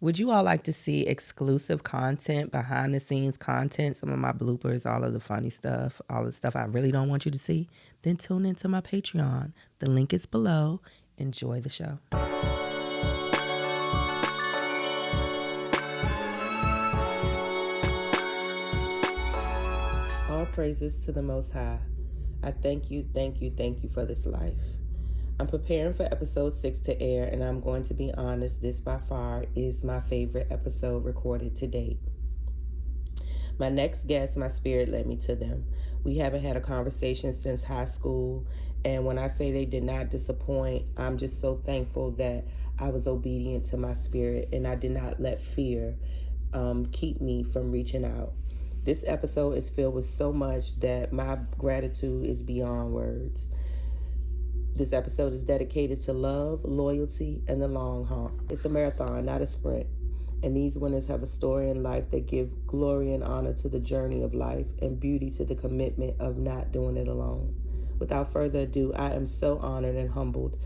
Would you all like to see exclusive content, behind the scenes content, some of my bloopers, all of the funny stuff, all the stuff I really don't want you to see? Then tune into my Patreon. The link is below. Enjoy the show. All praises to the Most High. I thank you for this life. I'm preparing for Ep.6 to air, and I'm going to be honest, this by far is my favorite episode recorded to date. My next guest, my spirit led me to them. We haven't had a conversation since high school, and when I say they did not disappoint, I'm just so thankful that I was obedient to my spirit and I did not let fear keep me from reaching out. This episode is filled with so much that my gratitude is beyond words. This episode is dedicated to love, loyalty, and the long haul. It's a marathon, not a sprint. And these winners have a story in life that give glory and honor to the journey of life and beauty to the commitment of not doing it alone. Without further ado, I am so honored and humbled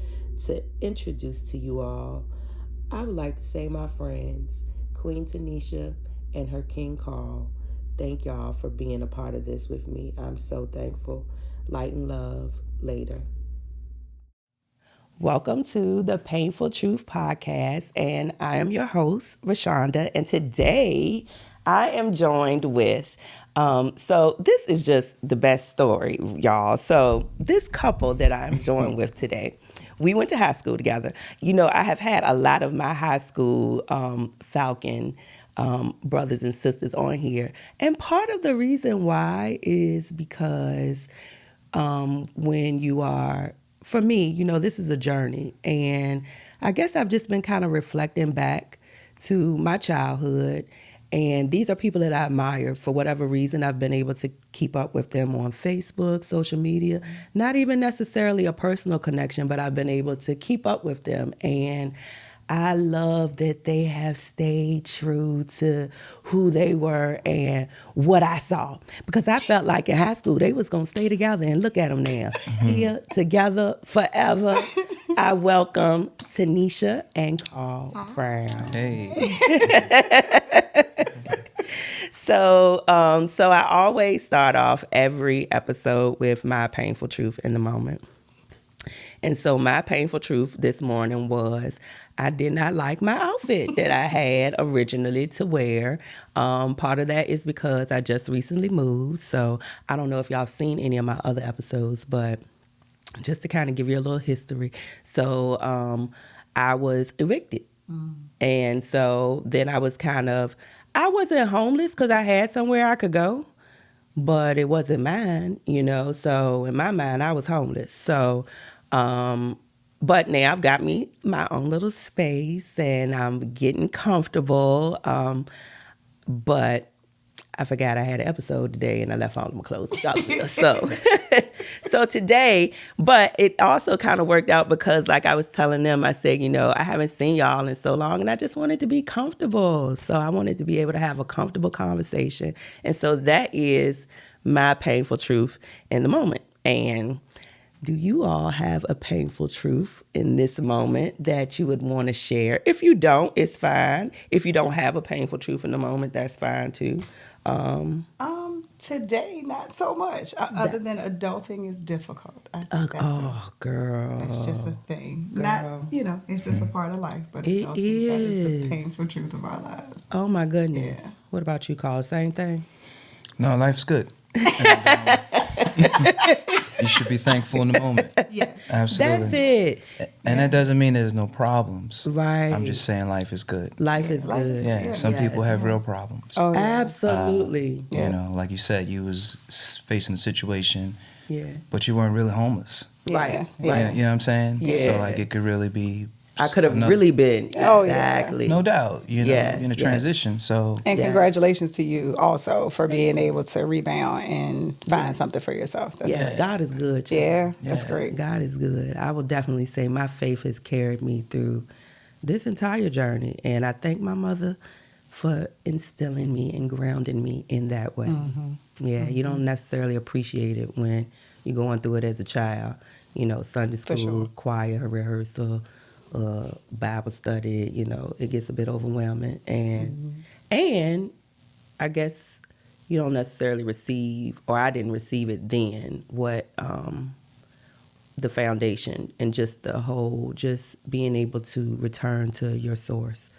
to introduce to you all, I would like to say my friends, Queen Tanisha and her King Carl. Thank y'all for being a part of this with me. I'm so thankful. Light and love later. Welcome to the Painful Truth Podcast, and I am your host, Rashanda, and today I am joined with, so this is just the best story, y'all. So this couple that I'm joined with today, we went to high school together. You know, I have had a lot of my high school Falcon brothers and sisters on here, and part of the reason why is because when you are, for me, you know, this is a journey. And I guess I've just been kind of reflecting back to my childhood. And these are people that I admire. For whatever reason, I've been able to keep up with them on Facebook, social media. Not even necessarily a personal connection, but I've been able to keep up with them. And I love that they have stayed true to who they were and what I saw. Because I felt like in high school, they was going to stay together, and look at them now. Here, together, forever. I welcome Tanisha and Carl Brown. Hey. So I always start off every episode with my painful truth in the moment. And so my painful truth this morning was I did not like my outfit that I had originally to wear. Part of that is because I just recently moved. So I don't know if y'all seen any of my other episodes, but just to kind of give you a little history. So I was evicted. And so then I wasn't homeless because I had somewhere I could go, but it wasn't mine, you know. So in my mind, I was homeless. So but now I've got me my own little space and I'm getting comfortable. But I forgot I had an episode today and I left all of my clothes downstairs. So today, but it also kind of worked out because like I was telling them, I said, you know, I haven't seen y'all in so long and I just wanted to be comfortable. So I wanted to be able to have a comfortable conversation. And so that is my painful truth in the moment. And do you all have a painful truth in this moment that you would want to share? If you don't, it's fine. If you don't have a painful truth in the moment, that's fine too. Today, not so much. Other than adulting is difficult. I think Girl. that's just a thing. Girl. Not, you know, it's just a part of life. But It adulting, that is is. the painful truth of our lives. Oh my goodness. Yeah. What about you, Carl? Same thing? No, life's good. You should be thankful in the moment. Yes. Absolutely. That's it. And that doesn't mean there's no problems. Right. I'm just saying life is good. Life is good. Yeah, some people have real problems. Oh, yeah. Absolutely. You know, like you said, you was facing a situation, Yeah. but you weren't really homeless. Right. Yeah. Yeah, you know what I'm saying? Yeah. So, like, it could really be... I could have really been. Oh, yeah. Exactly. No doubt. You know, Yes, in a yes. transition, so... And Yes. congratulations to you also for being able to rebound and find something for yourself. That's Yeah, great. God is good. child. Yeah, that's Yeah. great. God is good. I will definitely say my faith has carried me through this entire journey. And I thank my mother for instilling me and grounding me in that way. Yeah, you don't necessarily appreciate it when you're going through it as a child. You know, Sunday For school, sure. choir, rehearsal, Bible study, it gets a bit overwhelming. And I guess you don't necessarily receive, or I didn't receive it then, what the foundation and just the whole, just being able to return to your source.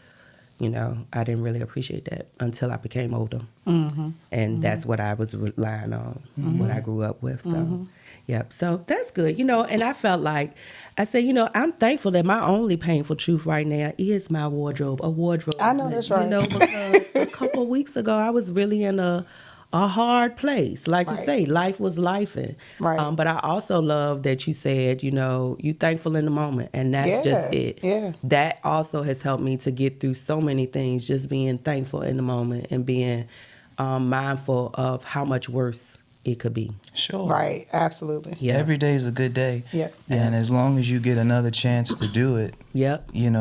I didn't really appreciate that until I became older. And that's what I was relying on, what I grew up with. So, yep. So that's good. And I felt like, I said, I'm thankful that my only painful truth right now is my wardrobe, a wardrobe. I know that's right. Because a couple of weeks ago, I was really in a hard place. Like you Right. say, life was lifing. Right. But I also love that you said, you thankful in the moment. And that's just it. Yeah. That also has helped me to get through so many things, just being thankful in the moment and being mindful of how much worse it could be. Sure. Right. Absolutely. Yeah. Every day is a good day. Yep. And as long as you get another chance to do it, Yep. you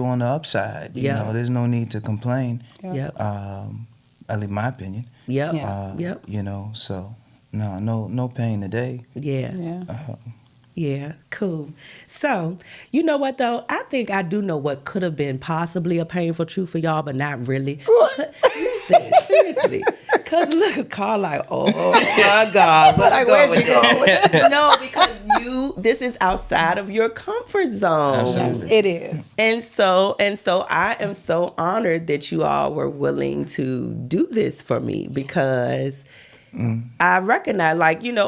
on the upside. Yeah. There's no need to complain. Yep. At least my opinion. Yep. Yeah. Yep. So no pain today. Yeah. Yeah. Yeah, cool. So, you know what though? I think I do know what could have been possibly a painful truth for y'all, but not really. Listen, seriously. Because look, Carl like, oh my God. Like, where's she going with this? No, because this is outside of your comfort zone. Absolutely. Yes, it is. And so I am so honored that you all were willing to do this for me, because I recognize,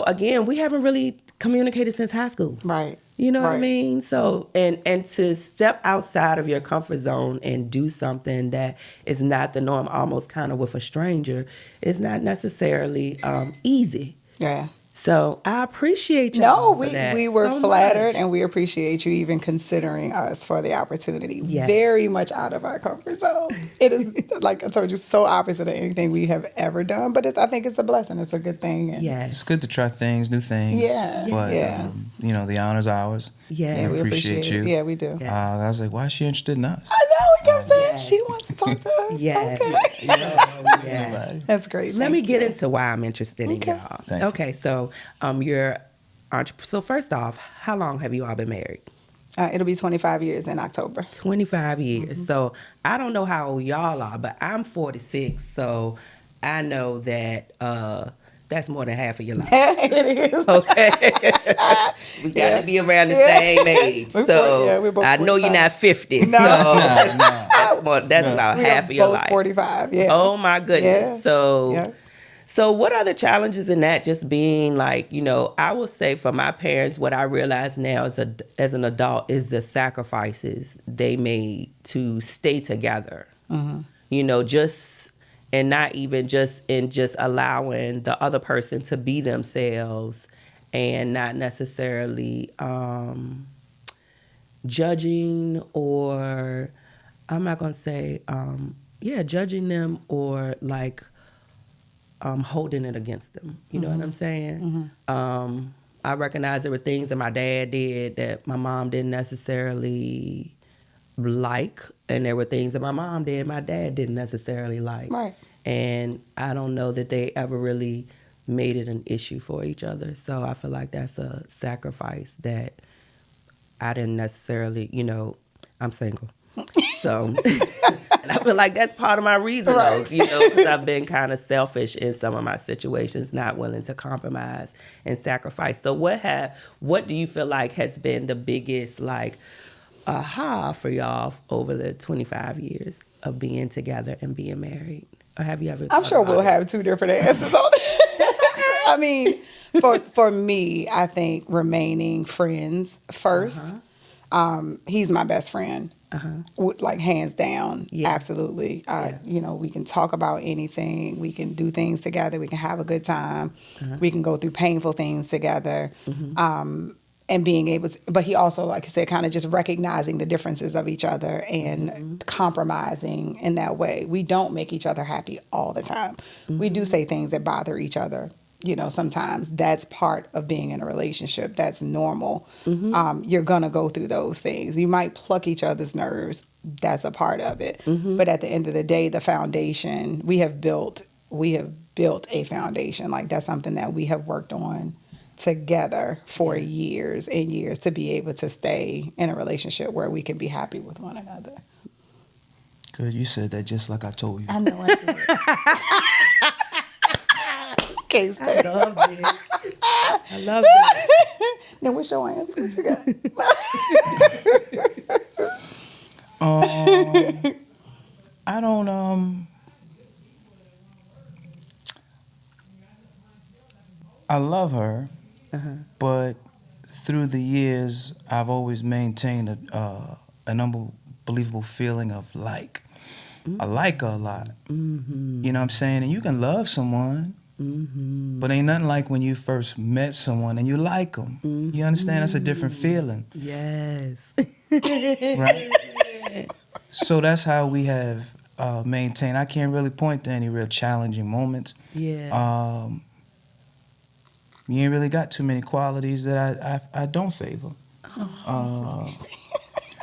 again, we haven't really communicated since high school. Right. You know what I Right. mean? So, and to step outside of your comfort zone and do something that is not the norm, almost kind of with a stranger, is not necessarily easy. Yeah. So I appreciate you. No, for that we were so flattered, much. and we appreciate you even considering us for the opportunity. Yes. Very much out of our comfort zone. It is, like I told you, so opposite of anything we have ever done. But I think it's a blessing. It's a good thing. And Yes. It's good to try things, new things. Yeah. But, Yeah. the honor's ours. Yeah. Yeah, We appreciate you. Yeah, we do. Yeah. I was like, why is she interested in us? I know. We kept saying Yes. she wants to talk to us. Yes. Okay. Yes. That's great. Let Thank me get you. into why I'm interested in Okay. y'all. Thank you. Okay, so so first off, how long have you all been married? It'll be 25 years in October. 25 years. So I don't know how old y'all are, but I'm 46, so I know that that's more than half of your life. It is. Okay. We got to be around the same age. We're So we're both I know you're 45. not 50. No. So that's about We half are of your both life. 45. Yeah. Oh my goodness. Yeah. So what are the challenges in that? Just being I will say for my parents, what I realize now as an adult is the sacrifices they made to stay together. Just, and not even just in just allowing the other person to be themselves and not necessarily judging, or I'm not going to say, judging them, or holding it against them. You know what I'm saying? I recognize there were things that my dad did that my mom didn't necessarily like, and there were things that my mom did my dad didn't necessarily like. Right. And I don't know that they ever really made it an issue for each other. So I feel like that's a sacrifice that I didn't necessarily, I'm single. So, and I feel like that's part of my reason, Right. though, because I've been kind of selfish in some of my situations, not willing to compromise and sacrifice. So what do you feel like has been the biggest, aha for y'all over the 25 years of being together and being married? Or have you ever? I'm sure we'll have two different answers on that. I mean, for me, I think remaining friends first. He's my best friend. Hands down. Yeah. Absolutely. We can talk about anything. We can do things together. We can have a good time. We can go through painful things together. And being able to, but he also, like I said, kind of just recognizing the differences of each other and compromising in that way. We don't make each other happy all the time. We do say things that bother each other. Sometimes that's part of being in a relationship. That's normal. You're going to go through those things. You might pluck each other's nerves. That's a part of it. But at the end of the day, the foundation we have built a foundation. Like, that's something that we have worked on together for years and years to be able to stay in a relationship where we can be happy with one another. Good, you said that just like I told you. I know I did. Can't I stand. love this. I love this. Now, what's your answer? What you got? I don't I love her, but through the years, I've always maintained an unbelievable feeling of like. I like her a lot. You know what I'm saying? And you can love someone, but ain't nothing like when you first met someone and you like them. You understand? That's a different feeling. Yes. Right? So that's how we have maintained. I can't really point to any real challenging moments. Yeah. You ain't really got too many qualities that I don't favor.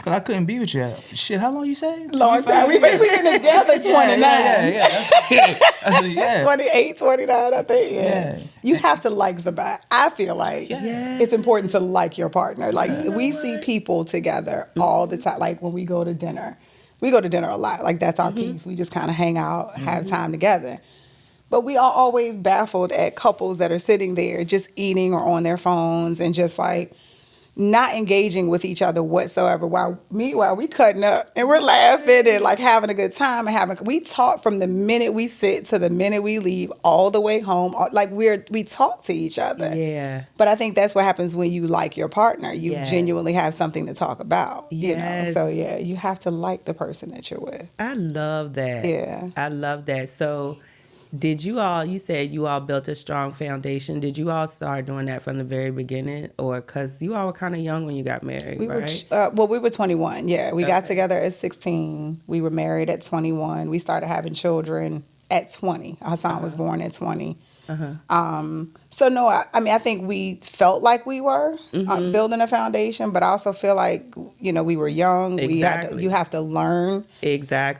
Cause I couldn't be with you. Shit, how long you say? Long time. We've been together 29. Yeah. 28, 29, I think. Yeah. You have to like somebody. I feel like it's important to like your partner. Like, we see people together all the time. Like, when we go to dinner. We go to dinner a lot. Like, that's our piece. We just kind of hang out, have time together. But we are always baffled at couples that are sitting there just eating or on their phones and just like not engaging with each other whatsoever. Meanwhile, we cutting up and we're laughing and like having a good time and we talk from the minute we sit to the minute we leave all the way home. Like, we talk to each other. Yeah. But I think that's what happens when you like your partner. You genuinely have something to talk about. You know? So yeah, you have to like the person that you're with. I love that. Yeah. I love that. So did you said you all built a strong foundation. Did you all start doing that from the very beginning? Or because you all were kind of young when you got married, right? We were 21. Yeah, we got together at 16. We were married at 21. We started having children at 20. Hassan was born at 20. So no, I think we felt like we were building a foundation, but I also feel like, we were young. Exactly. You have to learn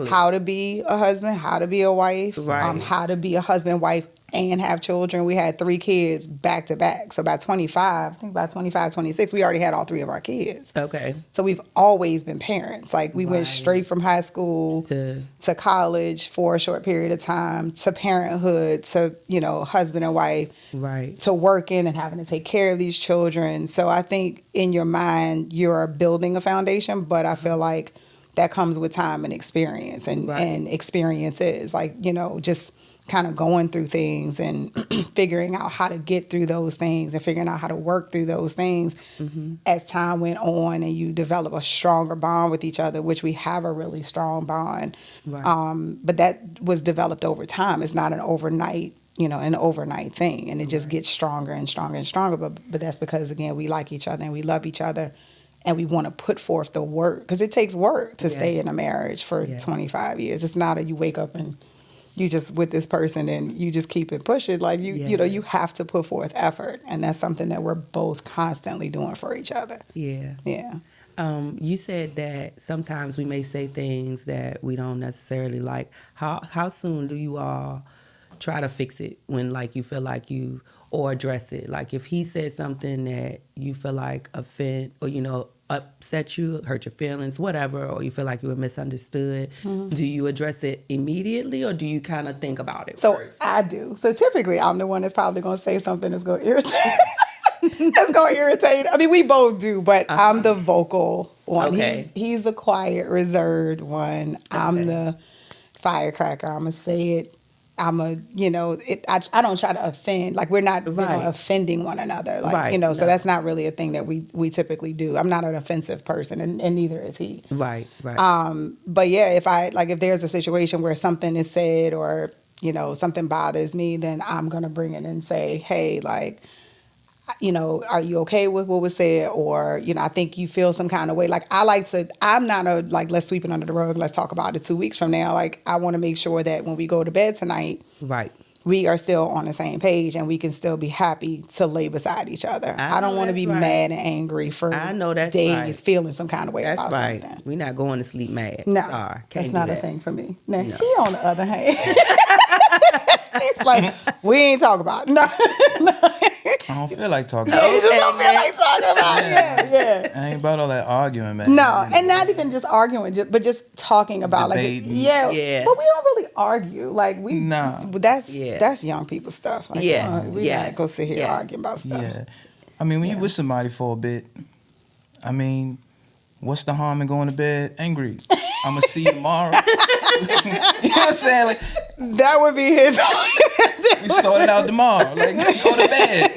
how to be a husband, how to be a wife, how to be a husband, wife, and have children. We had 3 kids back to back. So by 25, 26, we already had all 3 of our kids. Okay. So we've always been parents. Like, we went straight from high school to college for a short period of time, to parenthood, to, husband and wife, to working and having to take care of these children. So I think in your mind, you're building a foundation, but I feel like that comes with time and experience and experiences. Like, just kind of going through things and figuring out how to get through those things and figuring out how to work through those things as time went on, and you develop a stronger bond with each other, which we have a really strong bond. But that was developed over time. It's not an overnight thing, and it just gets stronger and stronger and stronger. But that's because, again, we like each other and we love each other, and we want to put forth the work, because it takes work to stay in a marriage for 25 years. It's not you wake up and you just with this person and you just keep it pushing. Like, you have to put forth effort, and that's something that we're both constantly doing for each other. Yeah. You said that sometimes we may say things that we don't necessarily like. How soon do you all try to fix it when, like, you feel like or address it? Like, if he said something that you feel like offend or, upset you, hurt your feelings, whatever, or you feel like you were misunderstood, do you address it immediately, or do you kind of think about it first? I do. So typically, I'm the one that's probably going to say something that's going to irritate. That's going to irritate. I mean, we both do, but I'm the vocal one. Okay. He's the quiet, reserved one. I'm the firecracker. I'm going to say it. I don't try to offend. Like, we're not offending one another. Like, so that's not really a thing that we typically do. I'm not an offensive person, and neither is he. Right. But yeah, if there's a situation where something is said or, something bothers me, then I'm going to bring it and say, hey, like, are you okay with what was said? Or, I think you feel some kind of way. Like, I'm not let's sweep it under the rug. Let's talk about it 2 weeks from now. Like, I want to make sure that when we go to bed tonight, we are still on the same page and we can still be happy to lay beside each other. I don't want to be mad and angry for days feeling some kind of way about something. We're not going to sleep mad. No, Sorry, that's not a thing for me. Now, he on the other hand, it's like, we ain't talking about it. No. I don't feel like talking. Yeah, you just don't feel like talking about it. Yeah. I ain't about all that arguing, man. No, and not even just arguing, but just talking about Debating. Yeah. But we don't really argue. Like Nah. that's young people stuff. Like, Yes. we not go sit here arguing about stuff. Yeah. I mean, when you with somebody for a bit, I mean, what's the harm in going to bed angry? I'm gonna see you tomorrow. You know what I'm saying? Like, that would be his. we sort it out tomorrow. Like, go to bed.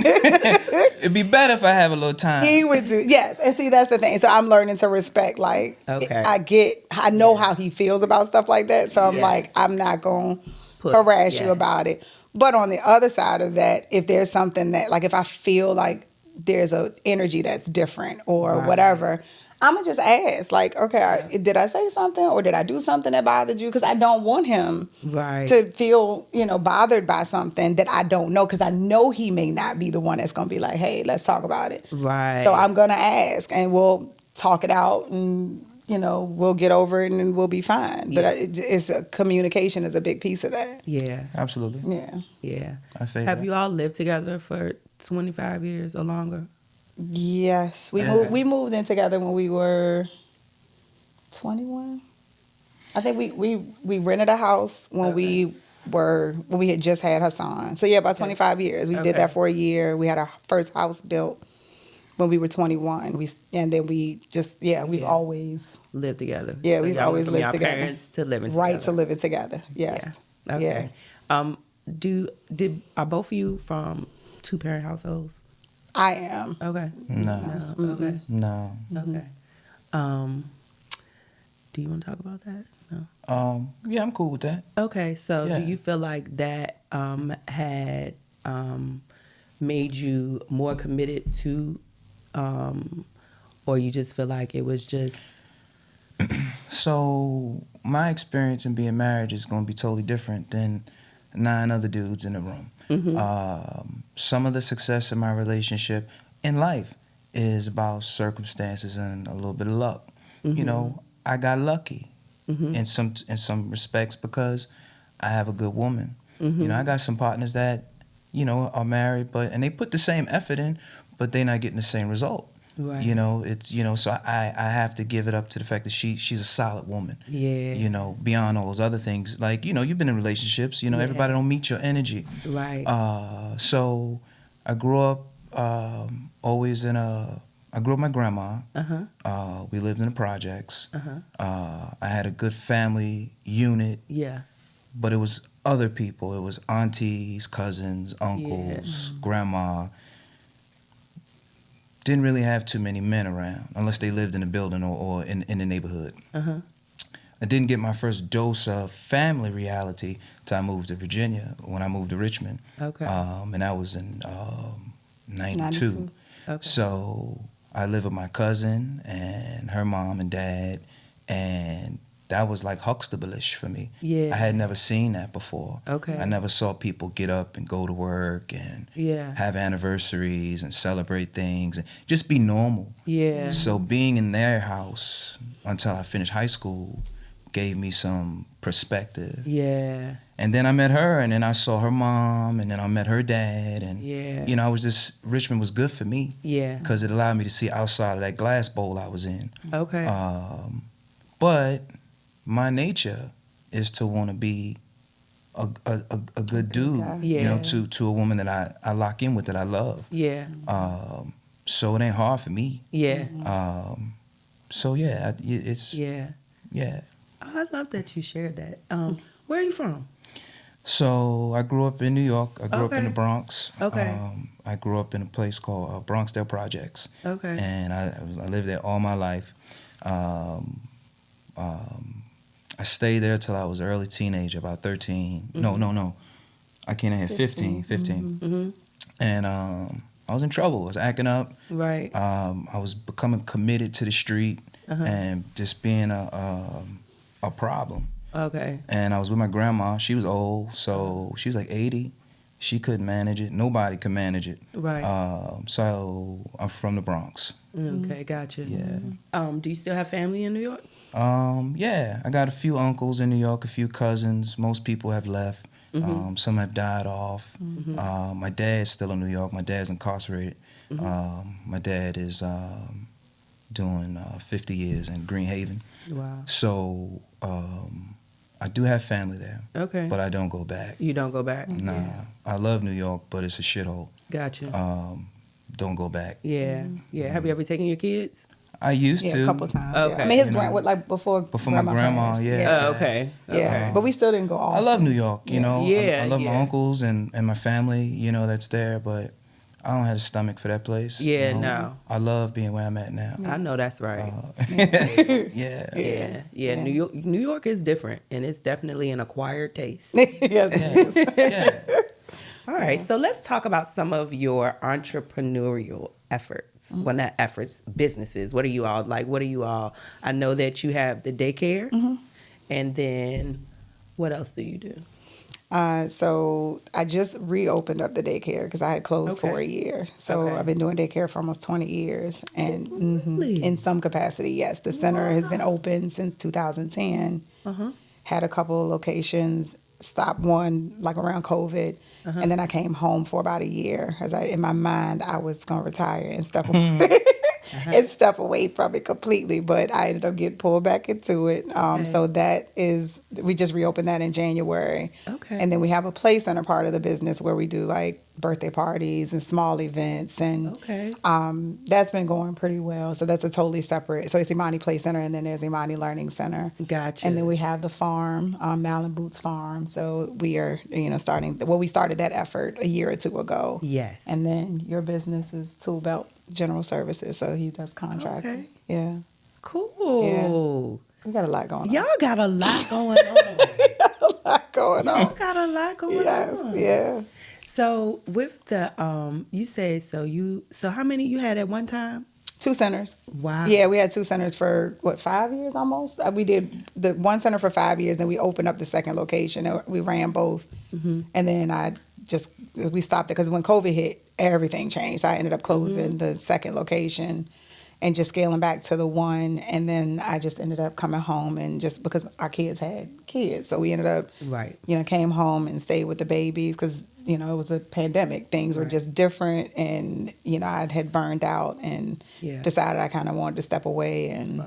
It'd be better if I have a little time. He would do, yes. And see, that's the thing. So I'm learning to respect, like, I know how he feels about stuff like that. So I'm like, I'm not going to harass you about it. But on the other side of that, if there's something that, like, if I feel like there's a energy that's different or whatever, I'm going to just ask, like, okay, did I say something or did I do something that bothered you? Because I don't want him to feel, bothered by something that I don't know, because I know he may not be the one that's going to be like, hey, let's talk about it. Right. So I'm going to ask and we'll talk it out and, we'll get over it and we'll be fine. Yeah. But it's communication is a big piece of that. Yeah. Absolutely. Yeah. Yeah. I feel Have that. you all lived together for 25 years or longer? Yes, we moved in together when we were 21. I think we rented a house when we had just had Hassan. So about 25 years. We did that for a year. We had our first house built when we were 21. We've always lived together. Yeah, so we've y'all always went from lived together. Parents to living together. Right, to living together. Yes. Yeah. Okay. Yeah. Are both of you from 2-parent households? I am. Okay. No. Okay. No. Okay. Do you want to talk about that? No. Yeah, I'm cool with that. Okay. So, Yeah. do you feel like that had made you more committed to, or you just feel like it was just? So my experience in being married is going to be totally different than 9 other dudes in the room. Mm-hmm. Some of the success in my relationship in life is about circumstances and a little bit of luck. Mm-hmm. I got lucky in some respects because I have a good woman. Mm-hmm. I got some partners that are married, and they put the same effort in, but they're not getting the same result. Right. So I have to give it up to the fact that she's a solid woman. Yeah. Beyond all those other things, like, you've been in relationships, everybody don't meet your energy. Right. So I grew up I grew up with my grandma. Uh-huh. We lived in the projects. Uh-huh. I had a good family unit. Yeah. But it was other people. It was aunties, cousins, uncles, grandma. Didn't really have too many men around unless they lived in the building or in the neighborhood. Uh-huh. I didn't get my first dose of family reality until I moved to Virginia, when I moved to Richmond. Okay. And that was in 92. Okay. So I lived with my cousin and her mom and dad, and that was like Huxtable-ish for me. Yeah. I had never seen that before. Okay. I never saw people get up and go to work and have anniversaries and celebrate things and just be normal. Yeah. So being in their house until I finished high school gave me some perspective. Yeah. And then I met her, and then I saw her mom, and then I met her dad, and Richmond was good for me. Yeah. Because it allowed me to see outside of that glass bowl I was in. Okay. But my nature is to want to be a good dude, to a woman that I lock in with, that I love. Yeah. So it ain't hard for me. Yeah. So yeah, it's yeah. I love that you shared that. Where are you from? So I grew up in New York. I grew up in the Bronx. Okay. I grew up in a place called Bronxdale Projects. Okay. And I lived there all my life. I stayed there till I was early teenager, about 13. Mm-hmm. No. I can't have 15. Mm-hmm. And I was in trouble. I was acting up. Right. I was becoming committed to the street and just being a problem. Okay. And I was with my grandma. She was old, so she was like 80. She couldn't manage it. Nobody could manage it. Right. So I'm from the Bronx. Okay, gotcha. Yeah. Do you still have family in New York? Yeah. I got a few uncles in New York, a few cousins. Most people have left. Some have died off. My dad's still in New York. My dad's incarcerated. My dad is doing 50 years in Green Haven. Wow. So I do have family there. Okay. But I don't go back. You don't go back? Nah. Yeah. I love New York, but it's a shithole. Gotcha. Don't go back. Yeah. Yeah. Have you ever taken your kids? I used to. a couple times. Okay. Yeah. I mean, his You know, like before my grandma, passed. yeah. Oh, okay. Yeah, but we still didn't go off. I love New York, you know. Yeah, I love my yeah. uncles and my family, you know, that's there, but I don't have a stomach for that place. Yeah, you know? no. I love being where I'm at now. I know that's right. Yeah. Yeah. New York is different, and it's definitely an acquired taste. Yes. Yeah. All right, so let's talk about some of your entrepreneurial efforts. Well, not efforts, businesses. What are you all like? What are you all? I know that you have the daycare, and then what else do you do? So I just reopened up the daycare because I had closed for a year. So Okay. I've been doing daycare for almost 20 years, and Really? in some capacity, yes. The center has been open since 2010. Had a couple of locations. Stopped one like around COVID, and then I came home for about a year. As in my mind, I was gonna retire and step away. And step away from it completely, but I ended up getting pulled back into it. So we just reopened that in January. Okay. And then we have a play center part of the business where we do like birthday parties and small events, and that's been going pretty well. So that's a totally separate. So it's Imani Play Center, and then there's Imani Learning Center. Gotcha. And then we have the farm, Malin Boots Farm. So we are, starting. Well, we started that effort a year or two ago. Yes. And then your business is Tool Belt General Services, so he does contracting. Okay. Yeah. Cool. We got a lot going on. Y'all got a lot going on. A lot going on. Y'all got a lot going Yes. on. Yeah. So with the you said so how many you had at one time? 2 centers. Wow. Yeah, we had 2 centers for 5 years almost. We did the one center for 5 years, then we opened up the second location. And we ran both, and then we stopped it because when COVID hit, everything changed. So I ended up closing the second location and just scaling back to the one. And then I just ended up coming home, and just because our kids had kids, so we ended up came home and stayed with the babies because it was a pandemic. Things were just different, and I had burned out and decided I kind of wanted to step away, and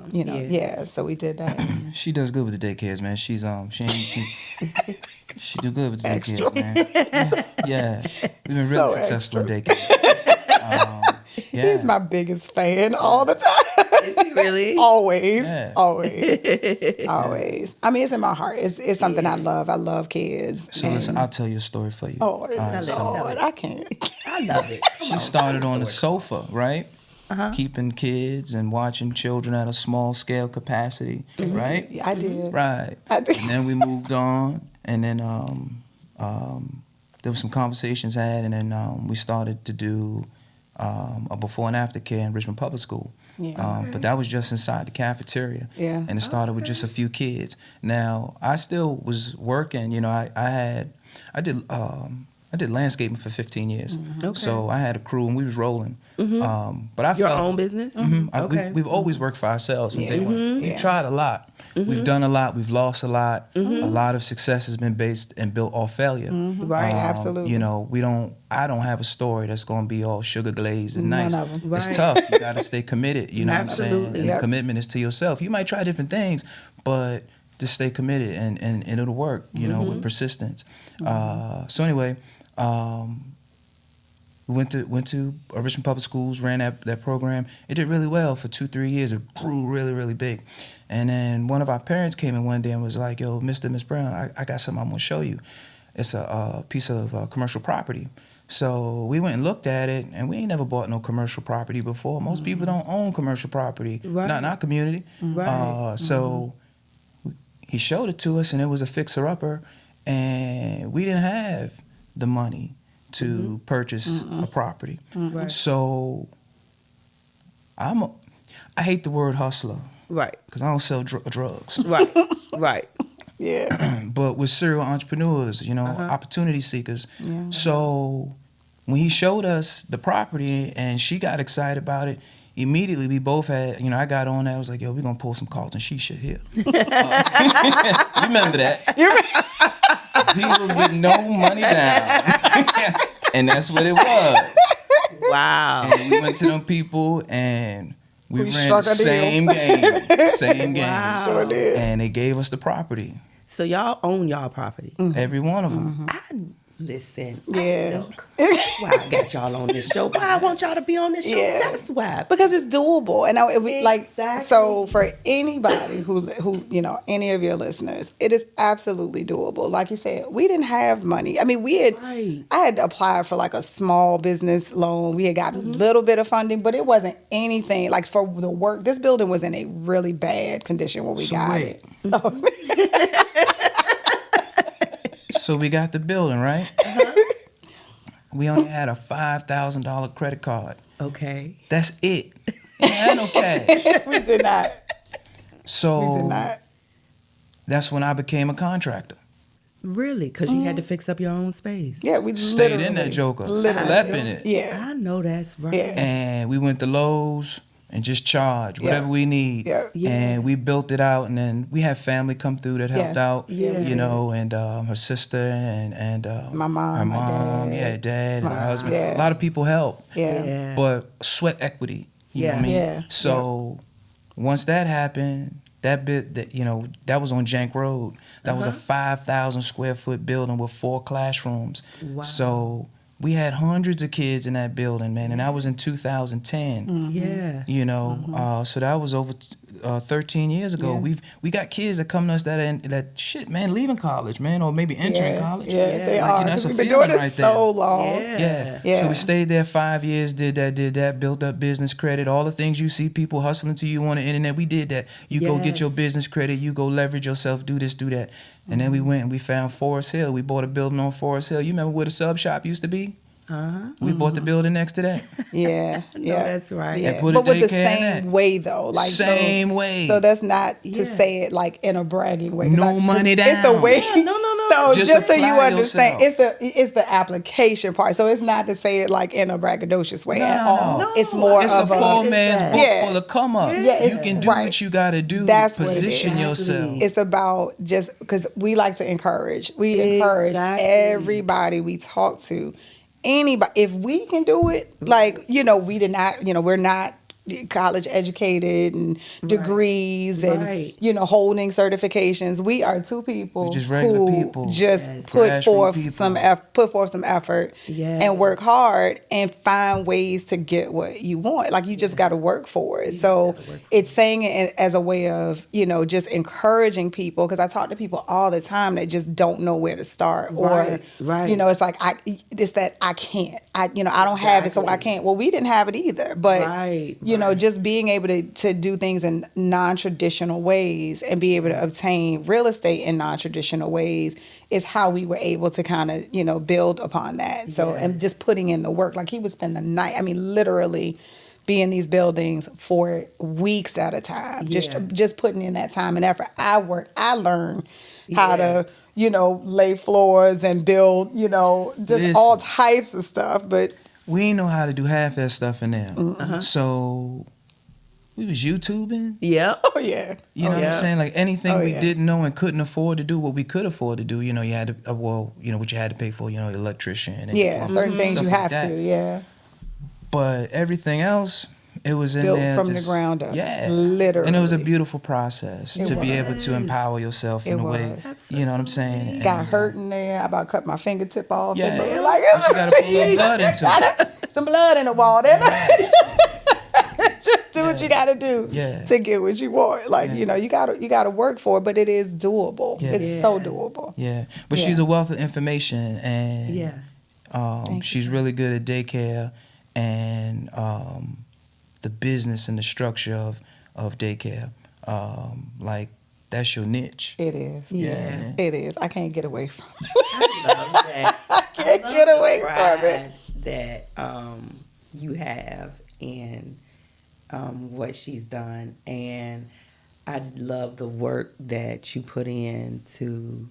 so we did that. She does good with the daycares, man. She do good with the daycares, man. Yeah. We've been really successful in daycare. He's my biggest fan all the time. Is he really? Always. Yeah. Always. I mean, it's in my heart. It's something I love. I love kids. So listen, I'll tell you a story for you. Oh, Lord, I can't. I love it. She started on the sofa, right? Keeping kids and watching children at a small scale capacity, right? Yeah, I did. Right. I did. And then we moved on, and then there was some conversations had, and then we started to do a before and after care in Richmond Public School. Yeah. But that was just inside the cafeteria. Yeah. And it started with just a few kids. Now, I still was working, I did landscaping for 15 years. Okay. So I had a crew and we was rolling. But I Your felt, own business? Okay. we've always worked for ourselves from day one. Yeah. We've tried a lot. We've done a lot. We've lost a lot. A lot of success has been based and built off failure. Right, absolutely. I don't have a story that's going to be all sugar glazed and nice. None of 'em. Right. It's tough. You got to stay committed. You know what I'm saying? Absolutely. And Yep. the commitment is to yourself. You might try different things, but just stay committed and it'll work, with persistence. So anyway, we went to Richmond Public Schools, ran that program. It did really well for 2-3 years. It grew really, really big. And then one of our parents came in one day and was like, yo, Mr. Miss Brown, I got something I'm going to show you. It's a piece of commercial property. So we went and looked at it, and we ain't never bought no commercial property before. Most people don't own commercial property, not in our community. Right. So he showed it to us, and it was a fixer-upper, and we didn't have the money to purchase a property. Right. So I hate the word hustler. Right. Because I don't sell drugs. Right. Right. Yeah. But we're serial entrepreneurs, opportunity seekers. Yeah. So when he showed us the property and she got excited about it, immediately we both had, I got on that. I was like, yo, we're going to pull some Carlton She shit here. You remember that? deals with no money down. And that's what it was. Wow. And we went to them people and we ran struck the a deal. same game. Same game. Wow. Sure did. And they gave us the property. So y'all own y'all property. Every one of them. Listen. Yeah. Look, that's why I got y'all on this show. Why I want y'all to be on this show. Yeah. That's why. Because it's doable, and Exactly. so for anybody who any of your listeners, it is absolutely doable. Like you said, we didn't have money. I mean, I had applied for like a small business loan. We had got a little bit of funding, but it wasn't anything like for the work. This building was in a really bad condition when we got it. So we got the building, right? We only had a $5,000 credit card. Okay. That's it. We had no cash. We did not. So We did not. that's when I became a contractor. Really? Because you had to fix up your own space. Yeah, we Stayed in literally- that joker. literally. Slept in it. Yeah. I know that's right. Yeah. And we went to Lowe's and just charged whatever Yeah. we need. Yeah. Yeah. And we built it out, and then we had family come through that helped Yes. out. Yeah. You know, and her sister and My mom, her my mom, dad. dad, and her husband. dad. A lot of people helped. Yeah. But sweat equity. You know what I mean? Yeah. So once that happened, that was on Jank Road. That was a 5,000 square foot building with 4 classrooms. Wow. So we had hundreds of kids in that building, man, and that was in 2010. Yeah. You know, so that was over 13 years ago. Yeah. We got kids that come to us that leaving college, man, or maybe entering college. Yeah, they Like, are. you know, that's 'Cause a we've been feeling doing right this there. so long. Yeah. So Yeah. we stayed there 5 years, did that, built up business credit, all the things you see people hustling to you on the internet. We did that. You go get your Yes. business credit, you go leverage yourself, do this, do that. And then we went and we found Forest Hill. We bought a building on Forest Hill. You remember where the sub shop used to be? We bought the building next to that. Yeah, No, that's right. Yeah. And put a But with the daycare in same that. way though, like Same way. So that's not to Yeah. say it like in a bragging way. 'Cause No money It's the down. way. Yeah, no. So Just just so you apply understand, yourself. it's the application part. So it's not to say it like in a braggadocious way No, at no, all. no. It's more It's a of poor is man's that? book Yeah. full of come up. Yeah, You it's- can do right. what you got to do. That's what it Position is. yourself. It's about just because we like to encourage. We encourage Exactly. everybody we talk to. Anybody, if we can do it, like, we did not, we're not college educated and degrees Right. and, holding certifications. We are two people We're just regular who people. just Yes. put Grassroots forth people. some effort Yes. and work hard and find ways to get what you want. Like, you just got to work for it. So it's saying it as a way of, just encouraging people, because I talk to people all the time that just don't know where to start, or Right. it's like I can't. I don't have it, so I can't. Well, we didn't have it either, but Right, just being able to do things in non-traditional ways and be able to obtain real estate in non-traditional ways is how we were able to kind of build upon that. So and just putting in the work. Like, he would spend the night. I mean, literally be in these buildings for weeks at a time, just putting in that time and effort. I learned how to lay floors and build just all types of stuff, but We ain't know how to do half that stuff in there. So we was YouTubing. Yeah. oh yeah, You know what I'm saying? Like, anything we yeah. didn't know and couldn't afford to do, what we could afford to do, you had to, what you had to pay for, your electrician. And yeah, certain things stuff you like have that. to, yeah. But everything else, it was in Built there from the just- ground up. Yeah, Literally. and it was a beautiful process It to be able was. to empower yourself in It a way. was. You know what I'm saying? And, Got hurt in there. I about cut my fingertip off Yeah, in there. Like, you gotta put a little blood into it. some blood in the wall. Then just do what you got to do Yeah. to get what you want. Like, you gotta work for it, but it is doable. Yeah. It's so doable. Yeah, but Yeah. she's a wealth of information, and she's really good at daycare and the business and the structure of daycare. Like, that's your niche. It is. Yeah. It is. I can't get away from it. I love that. I can't get away from it. That you have in what she's done, and I love the work that you put in to,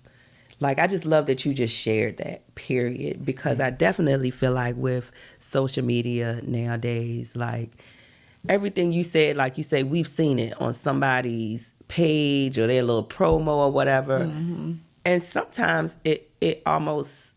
like, I just love that you just shared that, period, because I definitely feel like with social media nowadays, like, everything you said, like you say, we've seen it on somebody's page or their little promo or whatever. And sometimes it almost,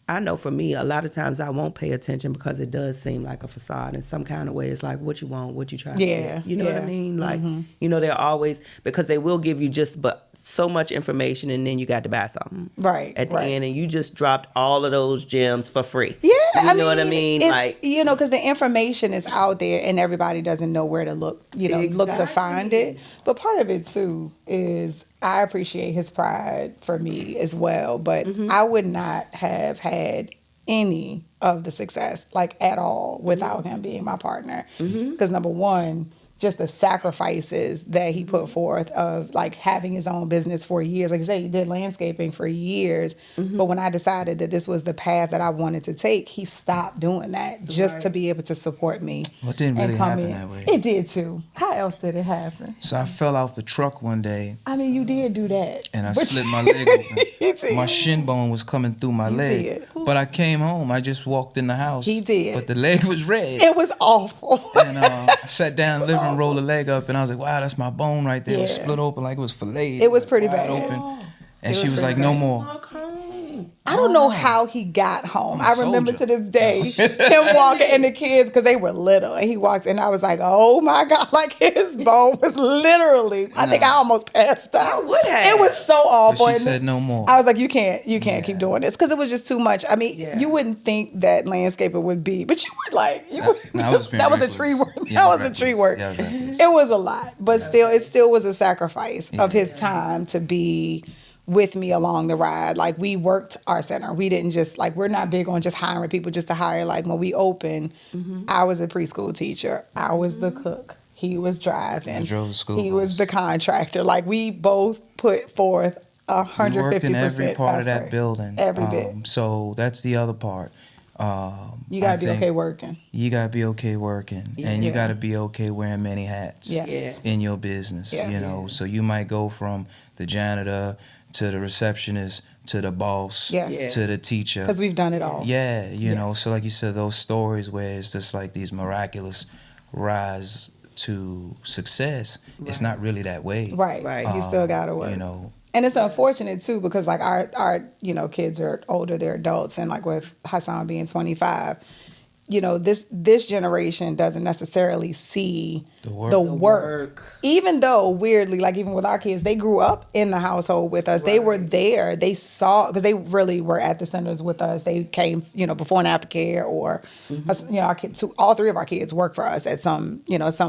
I know for me, a lot of times I won't pay attention because it does seem like a facade in some kind of way. It's like what you want, what you try to get. You know what I mean? Like, they're always, because they will give you just but so much information and then you got to buy something. Right. At the end, and you just dropped all of those gems for free. Yeah. You know what I mean? Like, because the information is out there and everybody doesn't know where to look, look to find it. But part of it too is I appreciate his pride for me as well, but I would not have had any of the success, like at all, without him being my partner. Because number one, just the sacrifices that he put forth of like having his own business for years. Like I said, he did landscaping for years. But when I decided that this was the path that I wanted to take, he stopped doing that just to be able to support me. Well, it didn't really happen that way. It did too. How else did it happen? So I fell off the truck one day. I mean, you did do that. And I split my leg open. He did. My shin bone was coming through my leg. did. But I came home. I just walked in the house. He did. But the leg was red. It was awful. And I sat down in the living room, rolled the leg up, and I was like, wow, that's my bone right there. It was split open like it was filleted. It was pretty wide bad. Open. And It she was was pretty like, no bad. more. I don't know how he got home. I I'm a remember soldier. to this day him walking and the kids, because they were little, and he walked and I was like, oh my God, like his bone was literally, I think I almost passed out. I would have. It was so awful. But she And said no more. I was like, you can't keep doing this, because it was just too much. I mean, you wouldn't think that landscaping would be, but you were like, that was a tree work. Yeah, That was a tree work. Yeah, reckless. It was a lot, but it still was a sacrifice of his time to be with me along the ride. Like, we worked our center. We didn't just, like, we're not big on just hiring people just to hire. Like, when we opened, I was a preschool teacher. I was the cook. He was driving. I drove the school He bus. was the contractor. Like, we both put forth 150% You worked in every part of effort. that building. Every bit. So that's the other part. You got to be okay working. You got to be okay working. And you got to be okay wearing many hats Yes. in your business. Yes. So you might go from the janitor to the receptionist to the boss to the teacher. Because we've done it all. Yeah, you know, so like you said, those stories where it's just like these miraculous rise to success, it's not really that way. Right. You still got to work. You know. And it's unfortunate too, because like our kids are older, they're adults, and like with Hassan being 25, this generation doesn't necessarily see the work. Even though weirdly, like even with our kids, they grew up in the household with us. They were there. They saw, because they really were at the centers with us. They came, before and after care, or our kids, all three of our kids worked for us at some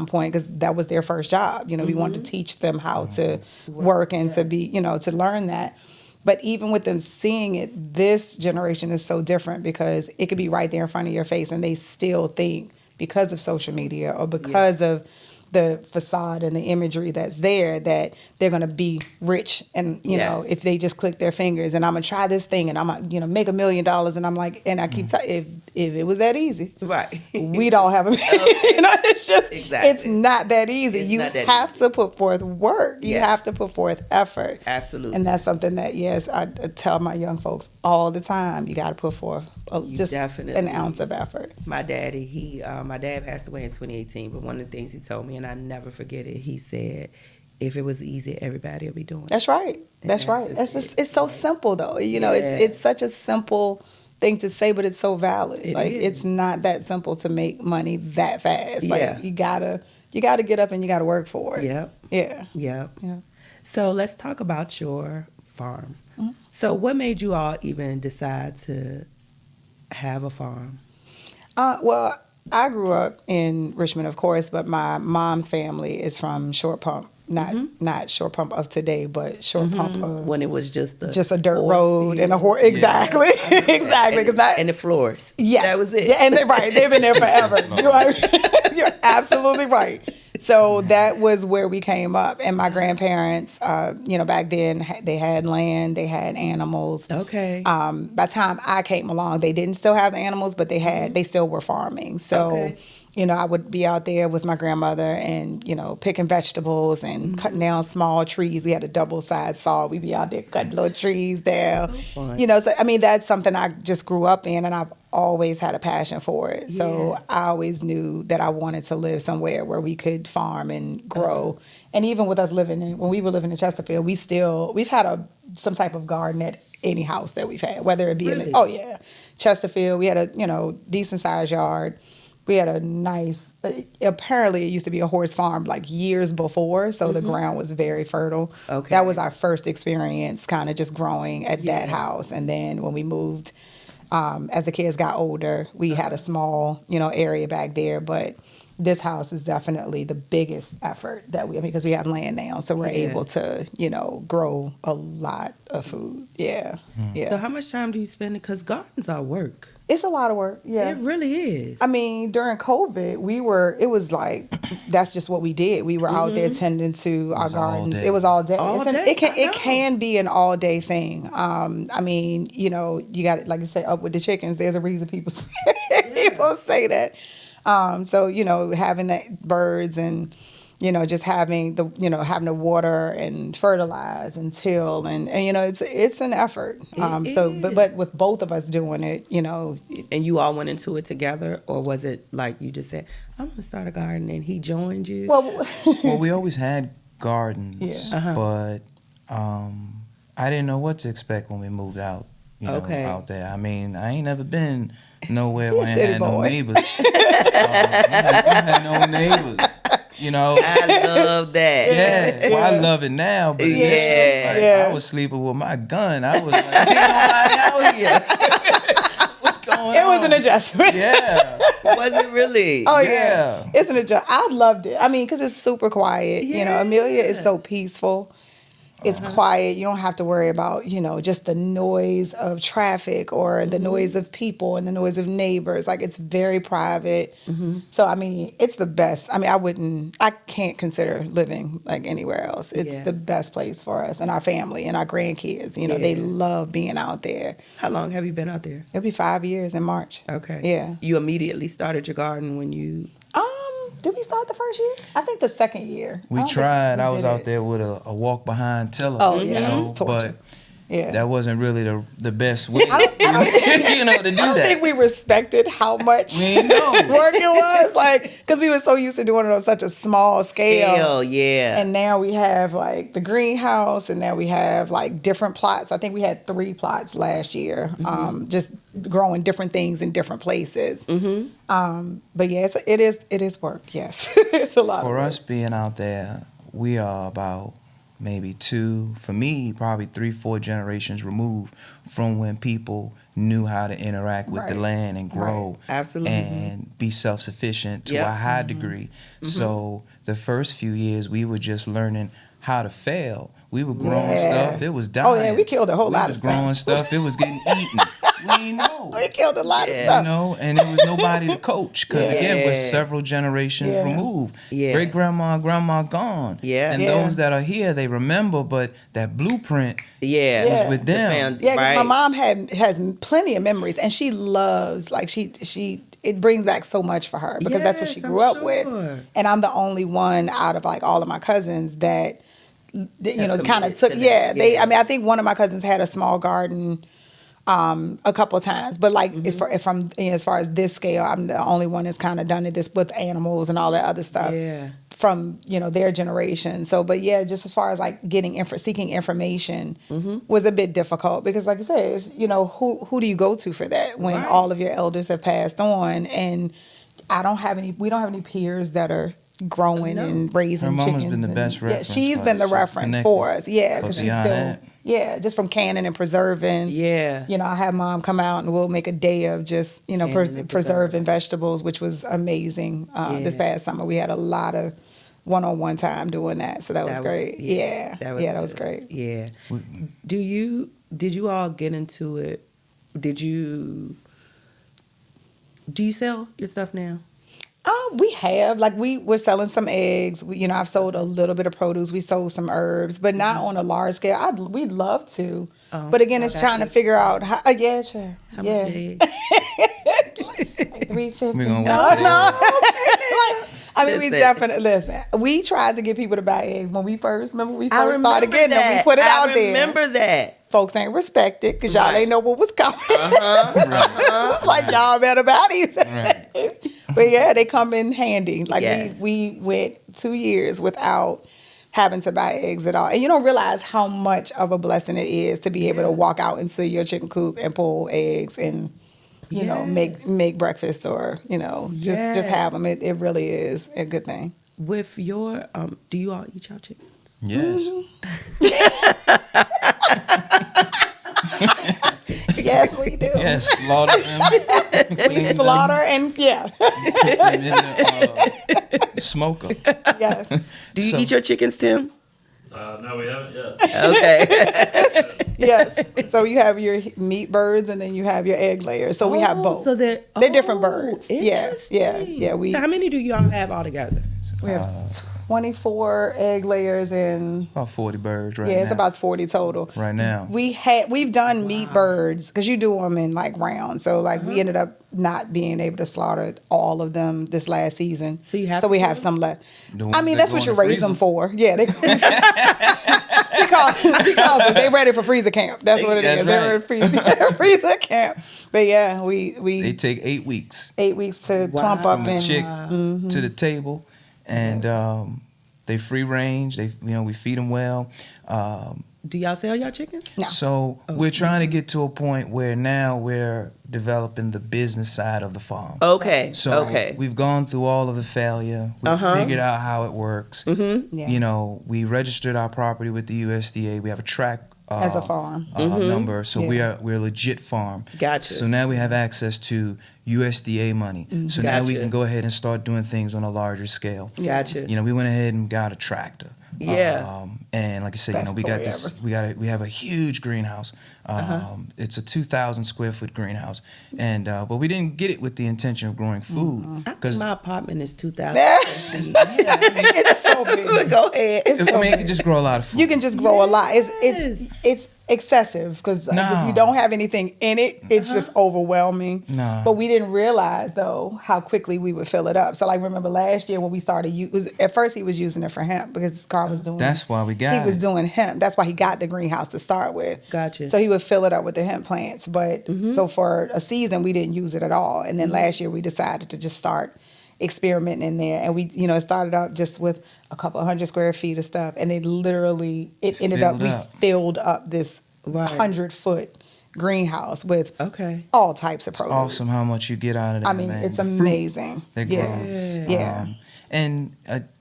point, because that was their first job. We wanted to teach them how to work and to be, to learn that. But even with them seeing it, this generation is so different, because it could be right there in front of your face and they still think, because of social media or because of the facade and the imagery that's there, that they're going to be rich. And, if they just click their fingers, and I'm going to try this thing and I'm going to, make $1 million. And I'm like, and I keep telling, if it was that easy, right, we'd all have $1 million. It's just, it's not that easy. It's you have to put forth work. You have to put forth effort. Absolutely. And that's something that, I tell my young folks all the time. You got to put forth just an ounce of effort. My daddy, my dad passed away in 2018, but one of the things he told me, and I never forget it, he said, if it was easy, everybody would be doing it. That's right. That's right. It's so simple, though. It's such a simple thing to say, but it's so valid. It's not that simple to make money that fast. Like, you gotta get up and you gotta work for it. Yep. So let's talk about your farm. Mm-hmm. So what made you all even decide to have a farm? Well, I grew up in Richmond, of course, but my mom's family is from Short Pump. Not Short Pump of today, but Short Pump of when it was just a dirt road and a horse. Exactly, exactly. And the floors. Yes, that was it. Yeah, and they've been there forever. You're absolutely right. So that was where we came up, and my grandparents, back then they had land, they had animals. Okay. By the time I came along, they didn't still have the animals, but they still were farming. So. I would be out there with my grandmother and, picking vegetables and cutting down small trees. We had a double-sided saw. We'd be out there cutting little trees down. So I mean, that's something I just grew up in, and I've always had a passion for it. So I always knew that I wanted to live somewhere where we could farm and grow. And even with us when we were living in Chesterfield, we've had a some type of garden at any house that we've had, whether it be Really? Chesterfield. We had a decent sized yard. We had a nice. Apparently, it used to be a horse farm like years before, so the ground was very fertile. Okay. That was our first experience, kind of just growing at that house. And then when we moved, as the kids got older, we had a small area back there, but. This house is definitely the biggest effort that because we have land now, so we're able to, grow a lot of food. Yeah, yeah. So how much time do you spend? Because gardens are work. It's a lot of work. Yeah, It really is. I mean, during COVID, it was like that's just what we did. We were out there tending to our gardens. It was all day. It can be an all day thing. I mean, you got it, like you say, up with the chickens. There's a reason people people say that. So, having that birds and, just having the water and fertilize and till and it's an effort. But with both of us doing it, And you all went into it together, or was it like you just said, I'm going to start a garden and he joined you? Well, we always had gardens, but I didn't know what to expect when we moved out. Out there. I mean, I ain't never been nowhere where I had no neighbors. I had no neighbors. I love that. Yeah, well, I love it now, but I was sleeping with my gun. I was like, ain't nobody out here. What's going on? It was an adjustment. Yeah. Was it really? Oh, yeah. It's an adjustment. I loved it. I mean, because it's super quiet. Yeah. Amelia is so peaceful. It's quiet. You don't have to worry about, just the noise of traffic or the noise of people and the noise of neighbors. Like, it's very private. So, I mean, it's the best. I mean, I can't consider living like anywhere else. It's the best place for us and our family and our grandkids. They love being out there. How long have you been out there? It'll be 5 years in March. Okay. Yeah. You immediately started your garden when you... Did we start the first year? I think the second year. We tried. I was out there with a walk behind tiller. Oh, yeah. But Yeah. That wasn't really the best way, to do that. I don't think we respected how much We know. work it was, like, because we were so used to doing it on such a small scale. Yeah. And now we have like the greenhouse, and now we have like different plots. I think we had 3 plots last year, just growing different things in different places. But yes, it is work. Yes, it's a lot. For of work. us being out there, we are about maybe 2, for me, probably 3, 4 generations removed from when people knew how to interact with the land and grow. Absolutely. And be self-sufficient to a high degree. So the first few years, we were just learning how to fail. We were growing stuff. It was dying. Oh, yeah, we killed a whole lot of stuff. We was growing stuff. It was getting eaten. We didn't know. We killed a lot of stuff. And there was nobody to coach. Because, again, we're several generations removed. Great-grandma and grandma gone. And those that are here, they remember, but that blueprint was with them. Yeah, because my mom has plenty of memories, and she loves, like, it brings back so much for her, because that's what she grew up with. And I'm the only one out of, like, all of my cousins that, kind of took, I mean, I think one of my cousins had a small garden a couple of times, but like as far as this scale, I'm the only one that's kind of done this with animals and all that other stuff from their generation. So, but just as far as like seeking information was a bit difficult, because like I said, it's, who do you go to for that when all of your elders have passed on, and we don't have any peers that are growing and raising chickens. Her mama's been the best reference. Yeah, she's been the reference for us. Yeah, because she's still just from canning and preserving. Yeah. I had mom come out and we'll make a day of just preserving vegetables, which was amazing. This past summer we had a lot of one-on-one time doing that, so that was great. That was great. Yeah. Did you all get into it? Do you sell your stuff now? We have, like, we're selling some eggs. I've sold a little bit of produce. We sold some herbs, but not on a large scale. We'd love to, but again, it's trying to figure out how. Sure. How much eggs? Like $3.50. We're gonna I mean, we definitely listen. We tried to get people to buy eggs when we first started getting them. We put it out there. I remember that. Folks ain't respected because y'all ain't know what was coming. It's like y'all better buy these. But they come in handy. Like we went 2 years without having to buy eggs at all. And you don't realize how much of a blessing it is to be able to walk out into your chicken coop and pull eggs and, you know, make breakfast or, you know, just have them. It really is a good thing. With your, do you all eat y'all chickens? Yes. Yes, we do. Yes, slaughter them. We slaughter and Put them in the smoker. yes. Do you eat your chickens, Tim? No, we haven't yet. Okay. Yes. So you have your meat birds and then you have your egg layers. So we have both. So they're different birds. Yes. Yeah. So how many do y'all have altogether? We have 24 egg layers and About 40 birds right now. yeah, it's about 40 total. Right now. We've done meat birds because you do them in like rounds. So like we ended up not being able to slaughter all of them this last season. So you have we some? have some left. The ones I mean, that that's go what in you the raise freezer? them for. Yeah, because they ready for freezer camp. That's what it That's is. They're ready for freezer camp. But yeah, They we take 8 weeks 8 weeks to plump up from the and chick to the table, and they free range. We feed them well. Do y'all sell y'all chickens? no. So we're trying to get to a point where now we're developing the business side of the farm. Okay. So okay. we've gone through all of the failure. We've figured out how it works. Yeah. You know, we registered our property with the USDA. We have a track As a farm. number, so Yeah. we're a legit farm. Gotcha. So now we have access to USDA money. So now we Gotcha. can go ahead and start doing things on a larger scale. Gotcha. You know, we went ahead and got a tractor. Yeah. And like I said, you know, Best we got toy this. ever. We have a huge greenhouse. It's a 2,000 square foot greenhouse, and but we didn't get it with the intention of growing food I think because my apartment is 2,000. It's so big. Go ahead. It's so it can just grow a lot of food. You can just grow a lot. Yes. It's excessive because No. if you don't have anything in it, it's just overwhelming. No. But we didn't realize though how quickly we would fill it up. So like remember last year when we started, at first he was using it for hemp because Carl was doing. That's why we got He was it. doing hemp. That's why he got the greenhouse to start with. Gotcha. So he would fill it up with the hemp plants. But so for a season we didn't use it at all, and then last year we decided to just start experimenting in there, and we it started out just with a couple 100 square feet of stuff, and it ended up we filled up this Right. 100-foot greenhouse with Okay. all types of produce. Awesome how much you get out of that. I mean, man. it's The fruit amazing. that Yeah. grows. Yeah. And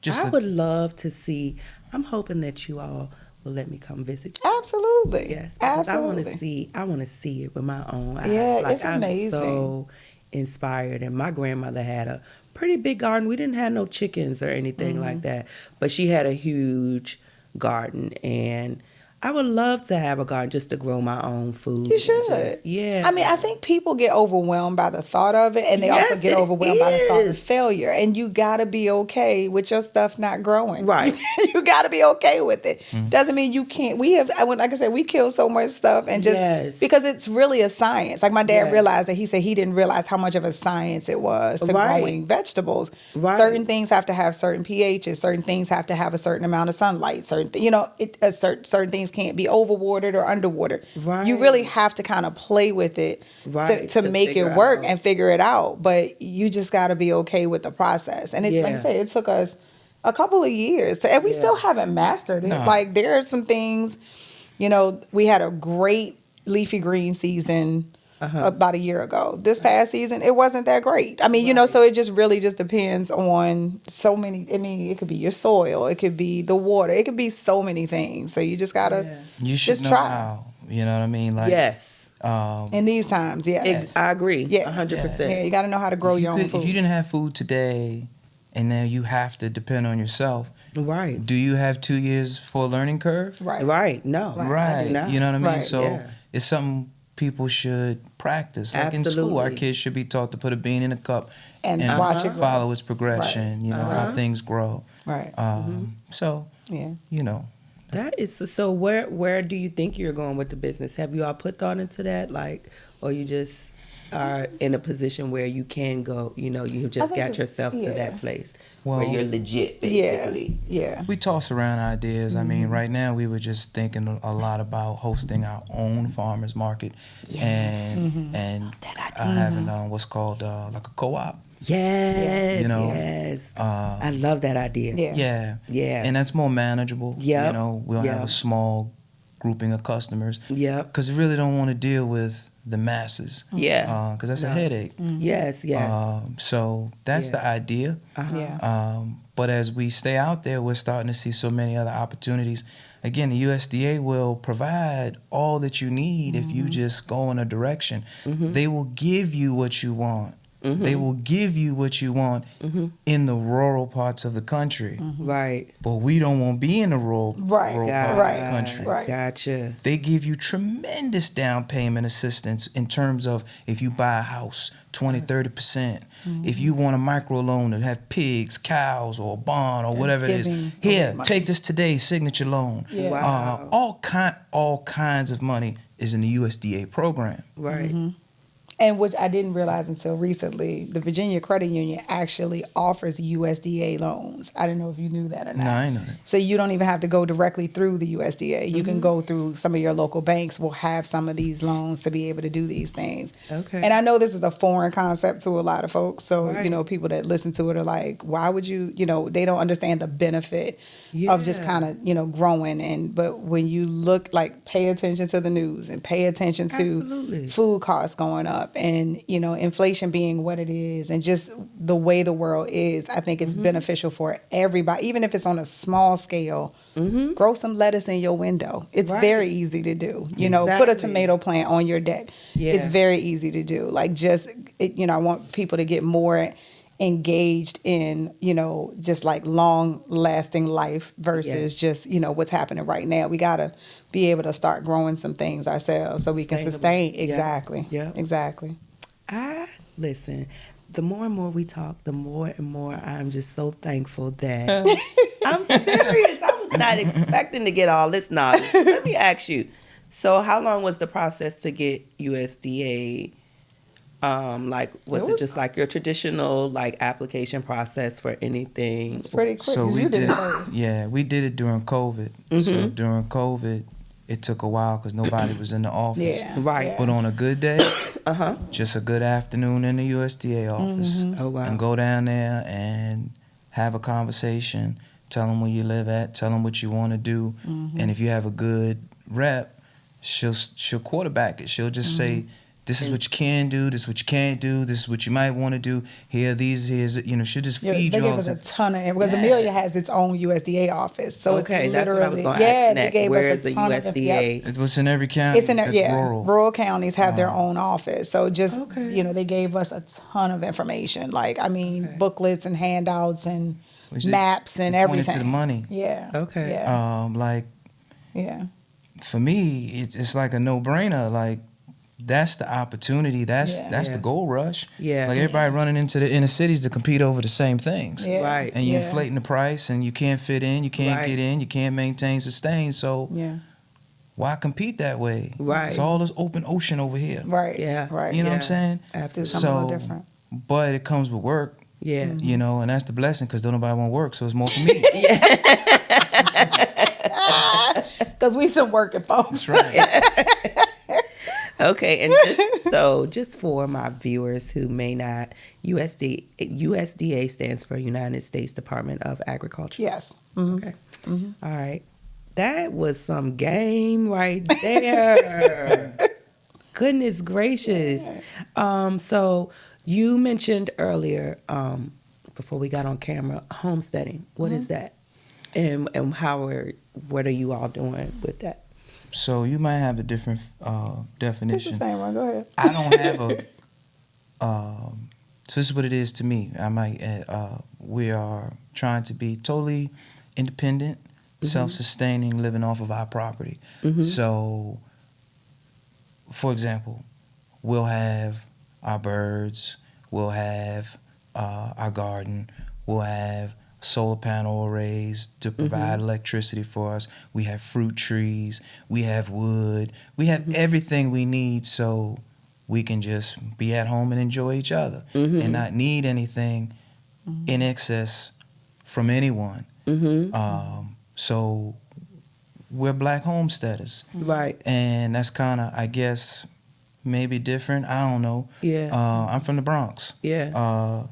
just I would love to see. I'm hoping that you all will let me come visit. Absolutely. Yes, because Absolutely. I want to see it with my own eyes. Yeah, like, it's amazing. I'm so inspired. And my grandmother had a pretty big garden. We didn't have no chickens or anything like that, but she had a huge garden, and I would love to have a garden just to grow my own food. You and should. just- yeah. I mean, I think people get overwhelmed by the thought of it, and they also Yes, get it overwhelmed by the thought of is. failure. And you got to be okay with your stuff not growing. Right. You got to be okay with it. Doesn't mean you can't. Like I said, we kill so much stuff, and just Yes. because it's really a science. Like my dad Yes. realized that he said he didn't realize how much of a science it was to Right. growing vegetables. Right. Certain things have to have certain pHs. Certain things have to have a certain amount of sunlight. Certain things can't be overwatered or underwater. Right. You really have to kind of play with it Right, to to make figure it work out. and figure it out. But you just got to be okay with the process. And like I Yeah. said, it took us a couple of years, and we still haven't mastered it. No. Like there are some things, we had a great leafy green season about a year ago. This past season, it wasn't that great. I mean, so it just really just depends on so many. I mean, it could be your soil, it could be the water, it could be so many things. So you just gotta you should just know try. how. You know what I mean? Like yes. In these times, yeah. I agree. Yeah. 100%. Yeah, you got to know how to grow your own food. If you didn't have food today, and now you have to depend on yourself, Right. do you have 2 years for a learning curve? Right. Right. No. Right. I do not. You know what I mean? Right, So yeah. it's something people should practice. Like in school, our Absolutely. kids should be taught to put a bean in a cup And watch it grow. follow its progression. Right. You know how things grow. Right. So Yeah. That is so. Where do you think you're going with the business? Have you all put thought into that, or you just? are in a position where you can go, you just think got yourself to yeah. that place where Well, you're legit, Yeah, basically. yeah. we toss around ideas. I mean, right now we were just thinking a lot about hosting our own farmers market, and having what's called like a co-op. Yes, You know, yes. I love that idea. Yeah. Yeah. And that's more manageable. Yep. You know, we'll have Yep. a small grouping of customers. Yep. Because we really don't want to deal with the masses. Yeah. Because that's a No. headache. Yes, yes. So that's Yeah. the idea. Yeah. But as we stay out there, we're starting to see so many other opportunities. Again, the USDA will provide all that you need if you just go in a direction. They will give you what you want. They will give you what you want in the rural parts of the country. Right. But we don't want to be in the rural Right. parts Right. of the country. Right. Gotcha. They give you tremendous down payment assistance in terms of if you buy a house, 20, 30%. If you want a micro loan to have pigs, cows, or a bond or whatever it is, giving here, money. take this today, signature loan. Yeah. Wow. All kinds of money is in the USDA program. Right. And which I didn't realize until recently, the Virginia Credit Union actually offers USDA loans. I didn't know if you knew that or not. No, I ain't know that. So you don't even have to go directly through the USDA. You can go through some of your local banks will have some of these loans to be able to do these things. Okay. And I know this is a foreign concept to a lot of folks. So, Right. people that listen to it are like, why would you, they don't understand the benefit of just Yeah. kind of, growing. But when you look, like, pay attention to the news and pay attention to Absolutely. food costs going up and inflation being what it is and just the way the world is, I think it's beneficial for everybody, even if it's on a small scale. Grow some lettuce in your window. It's Right. very easy to do. Put a Exactly. tomato plant on your deck. Yeah. It's very easy to do. Like, just I want people to get more engaged in just like long lasting life versus just what's happening right now. We got to be able to start growing some things ourselves so we can Sustainable. sustain. Yeah. Exactly. Yeah. Exactly. Listen, the more and more we talk, the more and more I'm just so thankful that I'm serious. I was not expecting to get all this knowledge. So let me ask you. So how long was the process to get USDA? Was it just like your traditional application process for anything? It's pretty quick. So 'cause we you did did it it. first. Yeah, we did it during COVID. So during COVID, it took a while because nobody was in the office. Yeah. Right. Yeah. But on a good day, just a good afternoon in the USDA office, Oh, wow. and go down there and have a conversation. Tell them where you live at. Tell them what you want to do. And if you have a good rep, she'll quarterback it. She'll just say, this is what you can do. This is what you can't do. This is what you might want to do. Here's she'll just Yeah, feed they you gave all. us a ton of because Amelia has its own USDA office, so Okay, it's that's what I was literally going to ask they next. gave Where us is a the ton of USDA? It was in every county. It's in there, That's rural. Rural counties have their own office, so just Okay. they gave us a ton of information, booklets and handouts and We just- maps and we pointed everything. to the money. Yeah. Okay. Yeah. Yeah. For me, it's like a no-brainer. Like, that's the opportunity. That's Yeah. the gold rush. Yeah. Like, everybody running into the inner cities to compete over the same things. Yeah. Right. And you're Yeah. inflating the price, and you can't fit in, you can't Right. get in, you can't maintain, sustain. So Yeah. why compete that way? Right. It's all this open ocean over here. Right. Yeah. Right. You know what I'm Yeah. saying? Do Absolutely. something a little different. But it comes with work. Yeah. And that's the blessing because don't nobody want to work, so it's more for me. Because we some working folks. That's right. Okay, and just for my viewers who may not, USDA stands for United States Department of Agriculture. Yes. Mhm. Okay. All right. That was some game right there. Goodness gracious. So you mentioned earlier, before we got on camera, homesteading. What is that? And what are you all doing with that? So you might have a different It's the definition. same one. Go ahead. I don't have a. So this is what it is to me. We are trying to be totally independent, self-sustaining, living off of our property. So, for example, we'll have our birds, we'll have our garden, we'll have solar panel arrays to provide electricity for us. We have fruit trees, we have wood, we have everything we need. So we can just be at home and enjoy each other and not need anything in excess from anyone. So we're black homesteaders. Right. And that's kind of, I guess, maybe different. I don't know. Yeah. I'm from the Bronx. Yeah.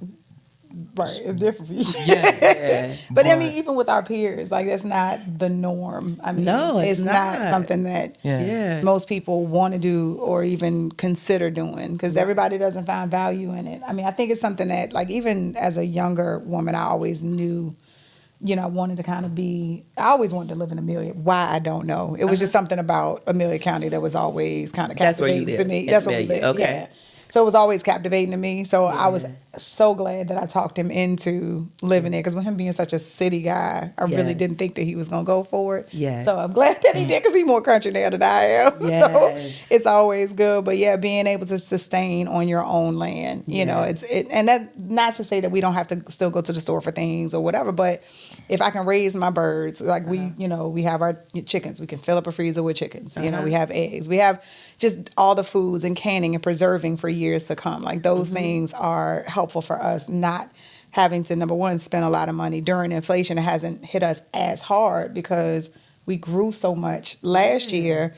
Right, it's different for you. Yeah. But I mean, even with our peers, like that's not the norm. I mean, No, it's not not. something that Yeah. most people want to do or even consider doing because everybody doesn't find value in it. I mean, I think it's something that, like, even as a younger woman, I always knew, you know, I wanted to kind of be. I always wanted to live in Amelia. Why, I don't know. It was just something about Amelia County that was always kind of That's where you captivating to live, me. in That's where we Amelia. live. Okay. Yeah. So it was always captivating to me. So I was so glad that I talked him into living there because with him being such a city guy, I really Yes. didn't think that he was going to go for it. Yes. So I'm glad that he did because he's more country now than I am. Yes. So it's always good. But yeah, being able to sustain on your own land, you know, and that not to say that we don't have to still go to the store for things or whatever, but if I can raise my birds, like we, you know, we have our chickens, we can fill up a freezer with chickens, you know, we have eggs, we have just all the foods and canning and preserving for years to come. Like those things are helpful for us, not having to, number one, spend a lot of money during inflation. It hasn't hit us as hard because we grew so much last year.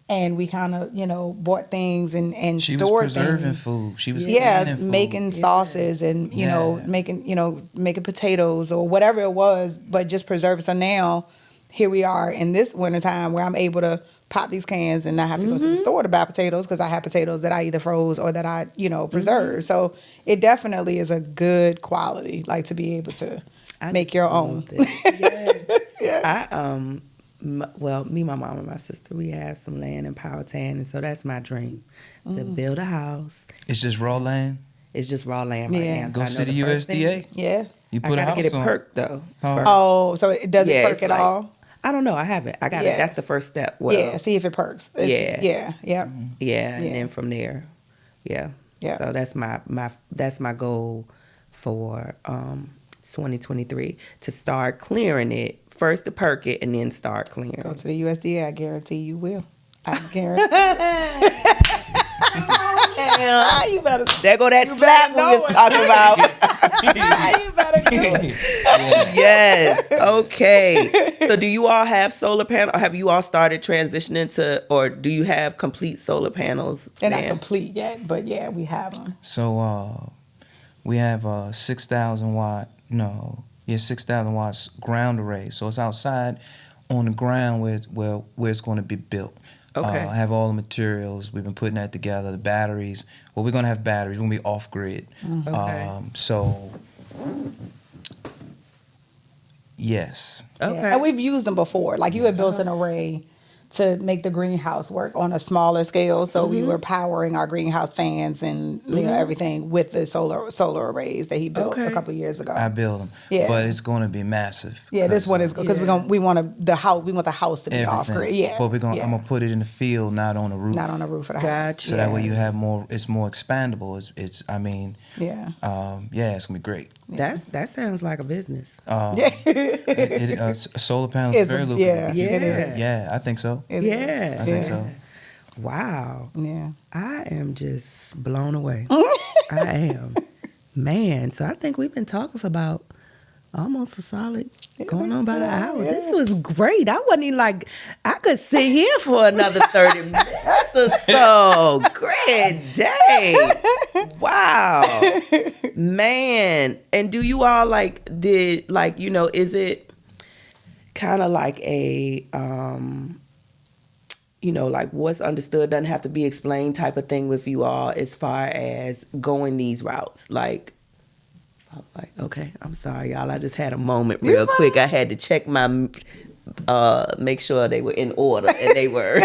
And we kind of, you know, bought things and She stored was preserving things. food. She was Yeah, canning food. making sauces and you know making potatoes or whatever it was, but just preserve it. So now here we are in this wintertime where I'm able to pop these cans and not have to go to the store to buy potatoes because I have potatoes that I either froze or that I preserve. So it definitely is a good quality, like to be able to make your own. Well, me, my mom, and my sister, we have some land in Powhatan, and so that's my dream, to build a house. It's just raw land. It's just raw land right Yeah. now. So Go I know to the first thing- USDA. Yeah. You I put a gotta house get it on. perked though. Oh. first. Oh, so it doesn't Yeah, perk it's at like- all? I don't know. I haven't. I got Yeah. it. That's the first step. Well, Yeah, see if it perks. Yeah. Yeah, yeah. Yeah, and Yeah. then from there, yeah. Yeah. So that's my goal for 2023, to start clearing it. First to perk it and then start clearing. Go to the USDA. I guarantee you will. I guarantee. You better. There go that slap we know was it. talking about. You better do it. Yes. Okay. So do you all have solar panels? Or have you all started transitioning to, or do you have complete solar panels? They're not now? complete yet, but yeah, we have them. So we have a 6,000 watts ground array. So it's outside on the ground where it's going to be built. Okay. I have all the materials. We've been putting that together. The batteries. Well, we're going to have batteries. We're going to be off grid. Okay. So yes. Okay. Yeah. And we've used them before. Like you had built an array to make the greenhouse work on a smaller scale. So we were powering our greenhouse fans and you know everything with the solar arrays that he built a couple years ago. I build them. Yeah. But it's going to be massive. Yeah, this one is because we want the house to be off everything. grid. Yeah, But I'm going to put it in the field, not on the roof. not on the roof of the house. Gotcha. So that way you have more. It's more expandable. It's Yeah. it's gonna be great. That sounds like a business. Solar panels It's very a- lucrative. yeah, it is. Yeah, I think so. It Yeah. I think so. Wow. Yeah. I am just blown away. I am. Man, so I think we've been talking for about almost a solid, going on about an hour. Yeah. This was great. I wasn't even like, I could sit here for another 30 minutes or so. Great day. Wow. Man. And do you all is it kind of like a, like what's understood doesn't have to be explained type of thing with you all as far as going these routes? Like, okay, I'm sorry, y'all. I just had a moment real quick. I had to check my, make sure they were in order, and they were.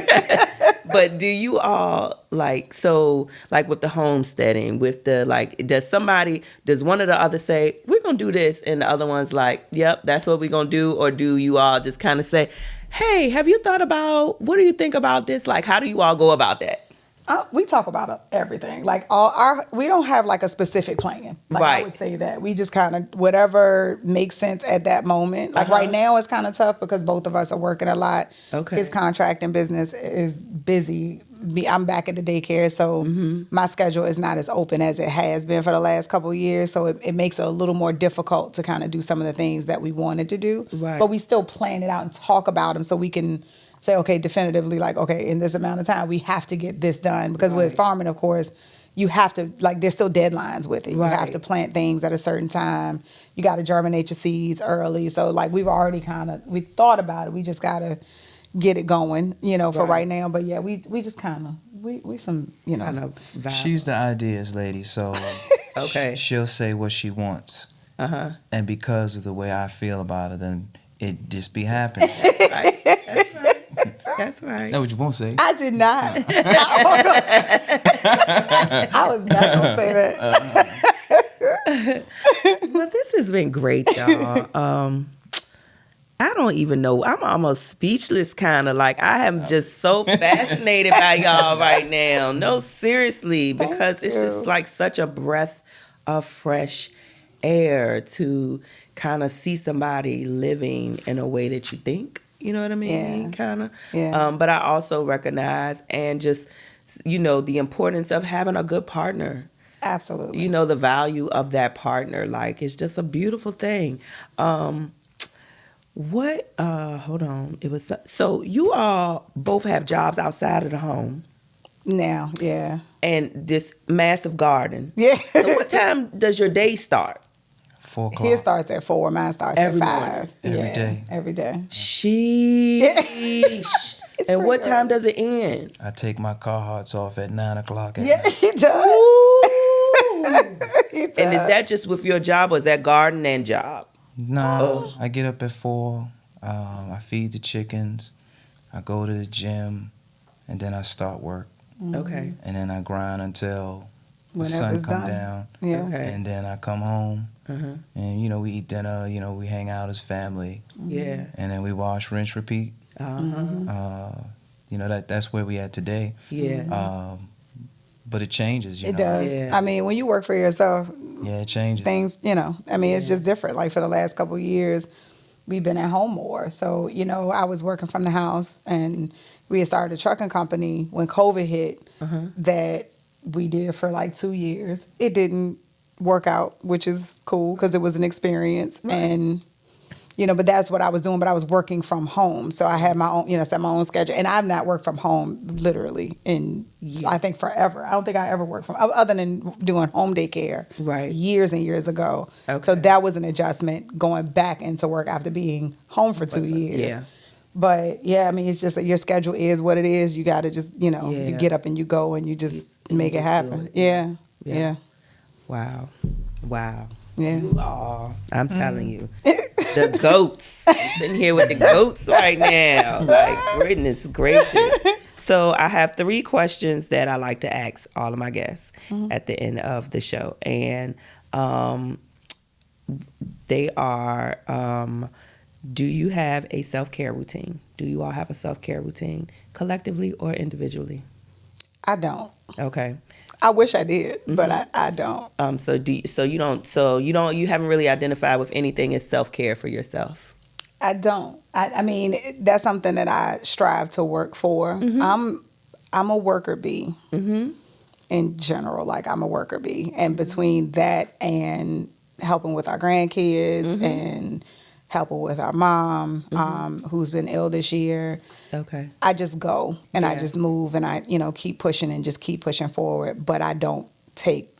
But do you all with the homesteading, with the does one of the others say, we're going to do this, and the other one's like, yep, that's what we're going to do? Or do you all just kind of say, hey, have you thought about, what do you think about this? Like, how do you all go about that? We talk about everything. Like we don't have like a specific plan. Like Right. I would say that we just kind of whatever makes sense at that moment. Like right now it's kind of tough because both of us are working a lot. Okay. His contracting business is busy I'm back at the daycare, so my schedule is not as open as it has been for the last couple of years. So it makes it a little more difficult to kind of do some of the things that we wanted to do. Right. But we still plan it out and talk about them so we can say, okay, definitively, like, okay, in this amount of time, we have to get this done. Because with farming, of course, you have to, like, there's still deadlines with it. You have to plant things at a certain time. You got to germinate your seeds early. So, like, we've already we thought about it. We just got to get it going, for right now. But, yeah, we just kind of, we some, Kind of vibe. She's the ideas lady, so Okay. she'll say what she wants. And because of the way I feel about it, then it just be happening. That's right. That's what you won't say. I did not. I was not going to say that. Well, this has been great, y'all. I don't even know. I'm almost speechless, kind of. Like, I am just so fascinated by y'all right now. No, seriously, because it's just like such a breath of fresh air to kind of see somebody living in a way that you think. You know what I mean? Yeah. Kind of. Yeah. But I also recognize and just, the importance of having a good partner. Absolutely. The value of that partner. Like, it's just a beautiful thing. Hold on. So you all both have jobs outside of the home Now, yeah. and this massive garden. Yeah. So what time does your day start? 4 o'clock. His starts at 4, mine starts Every at morning. 5. Every Yeah, day. Every day. Sheesh. And what time does it end? I take my Carhartts off at 9 o'clock at Yeah, night. he does. He does. And is that just with your job or is that garden and job? No, I get up at 4. I feed the chickens. I go to the gym, and then I start work. Okay. And then I grind until the Whenever sun it's come done. down. Yeah. Okay. And then I come home, Uh-huh. and we eat dinner. We hang out as family, Yeah. and then we wash, rinse, repeat. Uh-huh. That's where we at today. Yeah. But it changes. It does. Yeah. I mean, when you work for yourself, Yeah, it changes. things, it's just different. Like, for the last couple of years, we've been at home more. So, I was working from the house, and we had started a trucking company when COVID hit that we did for like 2 years. It didn't work out, which is cool because it was an experience. And, but that's what I was doing. But I was working from home. So I had my own, set my own schedule. And I've not worked from home literally in, I think, forever. I don't think I ever worked from, other than doing home daycare years and years ago. Okay. So that was an adjustment going back into work after being home for 2 years. Yeah. But yeah, I mean, it's just that your schedule is what it is. You got to just, you get up and you go and you just make it happen. Yeah. Yeah. Wow. Yeah. You all, I'm telling you, the goats. I'm sitting here with the goats right now. Like, goodness gracious. So I have 3 questions that I like to ask all of my guests at the end of the show. And they are, do you have a self-care routine? Do you all have a self-care routine, collectively or individually? I don't. Okay. I wish I did, but I don't. You haven't really identified with anything as self-care for yourself. I don't. I mean, that's something that I strive to work for. I'm a worker bee in general. Like, I'm a worker bee. And between that and helping with our grandkids and helping with our mom, who's been ill this year, Okay. I just go and I just move and I, keep pushing and just keep pushing forward. But I don't take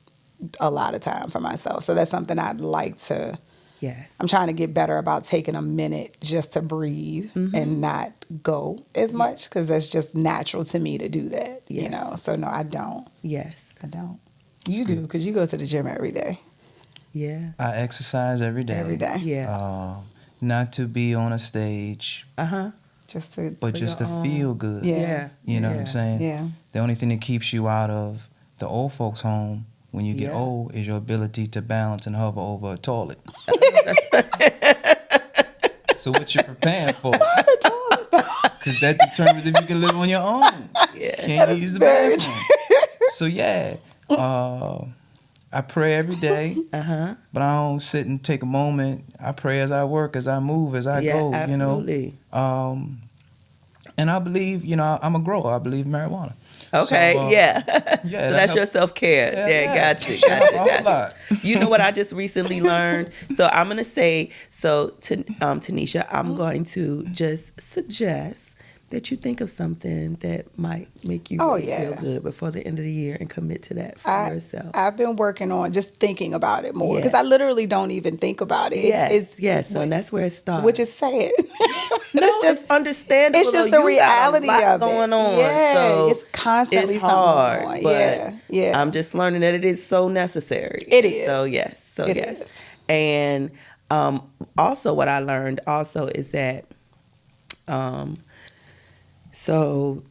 a lot of time for myself. So that's something I'd like to. Yes. I'm trying to get better about taking a minute just to breathe and not go as much because that's just natural to me to do that, So no, I don't. Yes. I don't. You do because you go to the gym every day. Yeah. I exercise every day. Every day. Yeah. Not to be on a stage, Just to. but just to feel good. Yeah. You know what I'm saying? Yeah. The only thing that keeps you out of the old folks' home when you get old is your ability to balance and hover over a toilet. So what you preparing for? Because that determines if you can live on your own. Yeah. Can you use the bathroom? So yeah, I pray every day, but I don't sit and take a moment. I pray as I work, as I move, as I go. Absolutely. And I believe, I'm a grower. I believe in marijuana. Okay, So, yeah. yeah, So that that's your helped. self-care. Yeah, got you. That helped a Got whole you. lot. You know what I just recently learned? So I'm going to say, Tanisha, I'm going to just suggest that you think of something that might make you Oh, really feel yeah. good before the end of the year and commit to that for yourself. I've been working on just thinking about it more because Yeah. I literally don't even think about it. Yes. So that's where it starts. Which is sad. No, it's understandable. It's just though. the You got a reality lot of going it. on. Yeah, So it's constantly it's something hard, going on. but Yeah. I'm just learning that it is so necessary. It is. So yes. It is. And also what I learned also is that so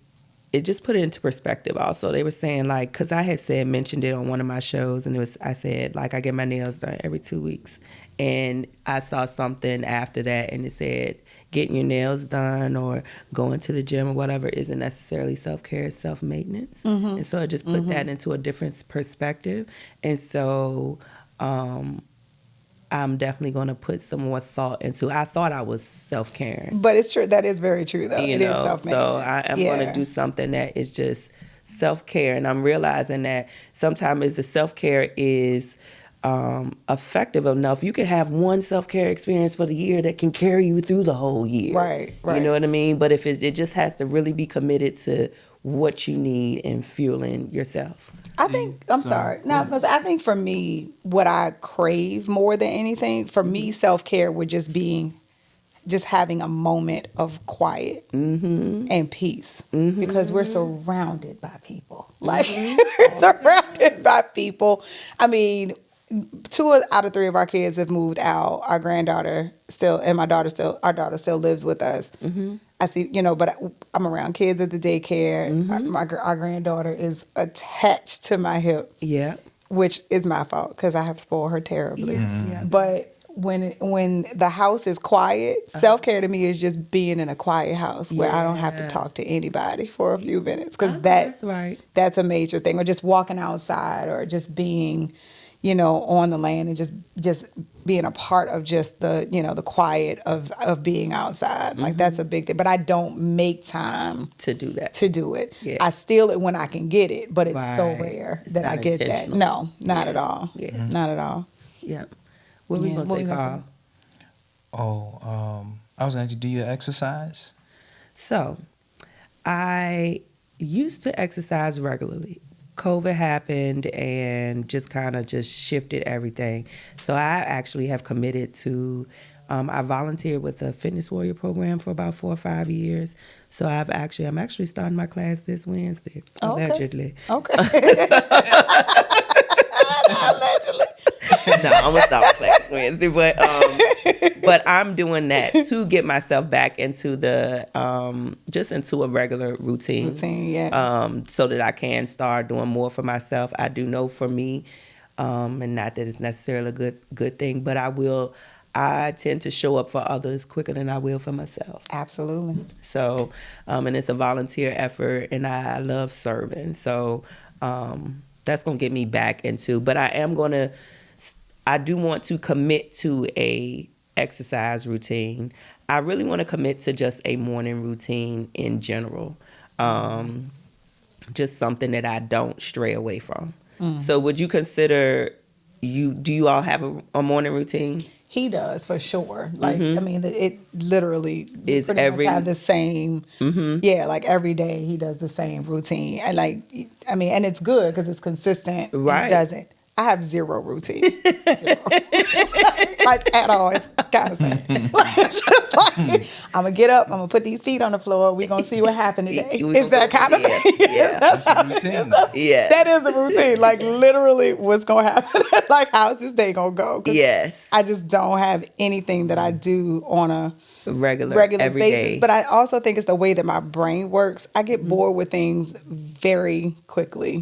it just put it into perspective also. They were saying like, because I had mentioned it on one of my shows, and I said like I get my nails done every 2 weeks. And I saw something after that, and it said getting your nails done or going to the gym or whatever isn't necessarily self-care, it's self-maintenance. And so it just put that into a different perspective. And so I'm definitely going to put some more thought into. I thought I was self-caring. But it's true. That is very true, though. You It is know, self-maintenance. so I am going to do something that is just self-care. And I'm realizing that sometimes the self-care is effective enough. You can have one self-care experience for the year that can carry you through the whole year. Right. You know what I mean? But if it just has to really be committed to what you need and fueling yourself. I think, I'm sorry. No, I was gonna say, I think for me, what I crave more than anything, for me, self-care would just having a moment of quiet and peace because we're surrounded by people. Like, we're surrounded by people. I mean, 2 out of 3 of our kids have moved out. Our granddaughter still, and our daughter still lives with us. I see, but I'm around kids at the daycare. Our granddaughter is attached to my hip. Yeah. Which is my fault because I have spoiled her terribly. Yeah. But when the house is quiet, self-care to me is just being in a quiet house where I don't have to talk to anybody for a few minutes because That's right. that's a major thing. Or just walking outside or just being, on the land and just being a part of just the, the quiet of being outside. Like that's a big thing. But I don't make time To do that. to do it. Yeah. I steal it when I can get it, but it's so Right. rare It's that I not get that. intentional. No, not at all. Yeah. Not at all. Yep. What were we Yeah. going to What say, were you gonna Carl? I was going to do you exercise? So, I used to exercise regularly. COVID happened and just kind of just shifted everything. So I actually have committed to, I volunteered with the Fitness Warrior program for about 4 or 5 years. So I'm actually starting my class this Wednesday, allegedly. Okay. Allegedly. No, I'm gonna start my class Wednesday, but I'm doing that to get myself back into the just into a regular routine. So that I can start doing more for myself. I do know for me, and not that it's necessarily a good thing, but I tend to show up for others quicker than I will for myself. Absolutely. So, and it's a volunteer effort, and I love serving. So, that's gonna get me back into. But I do want to commit to a exercise routine. I really want to commit to just a morning routine in general. Just something that I don't stray away from. So, would you consider do you all have a morning routine? He does for sure. Like I mean, it literally Is pretty every- much have the same. Yeah, like every day he does the same routine, and and it's good because it's consistent. Right. He doesn't. I have zero routine, zero. like at all. It's kind of sad. Like, it's just like I'm gonna get up. I'm gonna put these feet on the floor. We're gonna see what happened today. We It's that gonna kind go of from thing. there. Yeah. That's how That's your routine. Yeah. That is the routine. Like literally, what's gonna happen? Like how's this day gonna go? 'Cause Yes. I just don't have anything that I do on a Regular every basis. day. But I also think it's the way that my brain works. I get bored with things very quickly,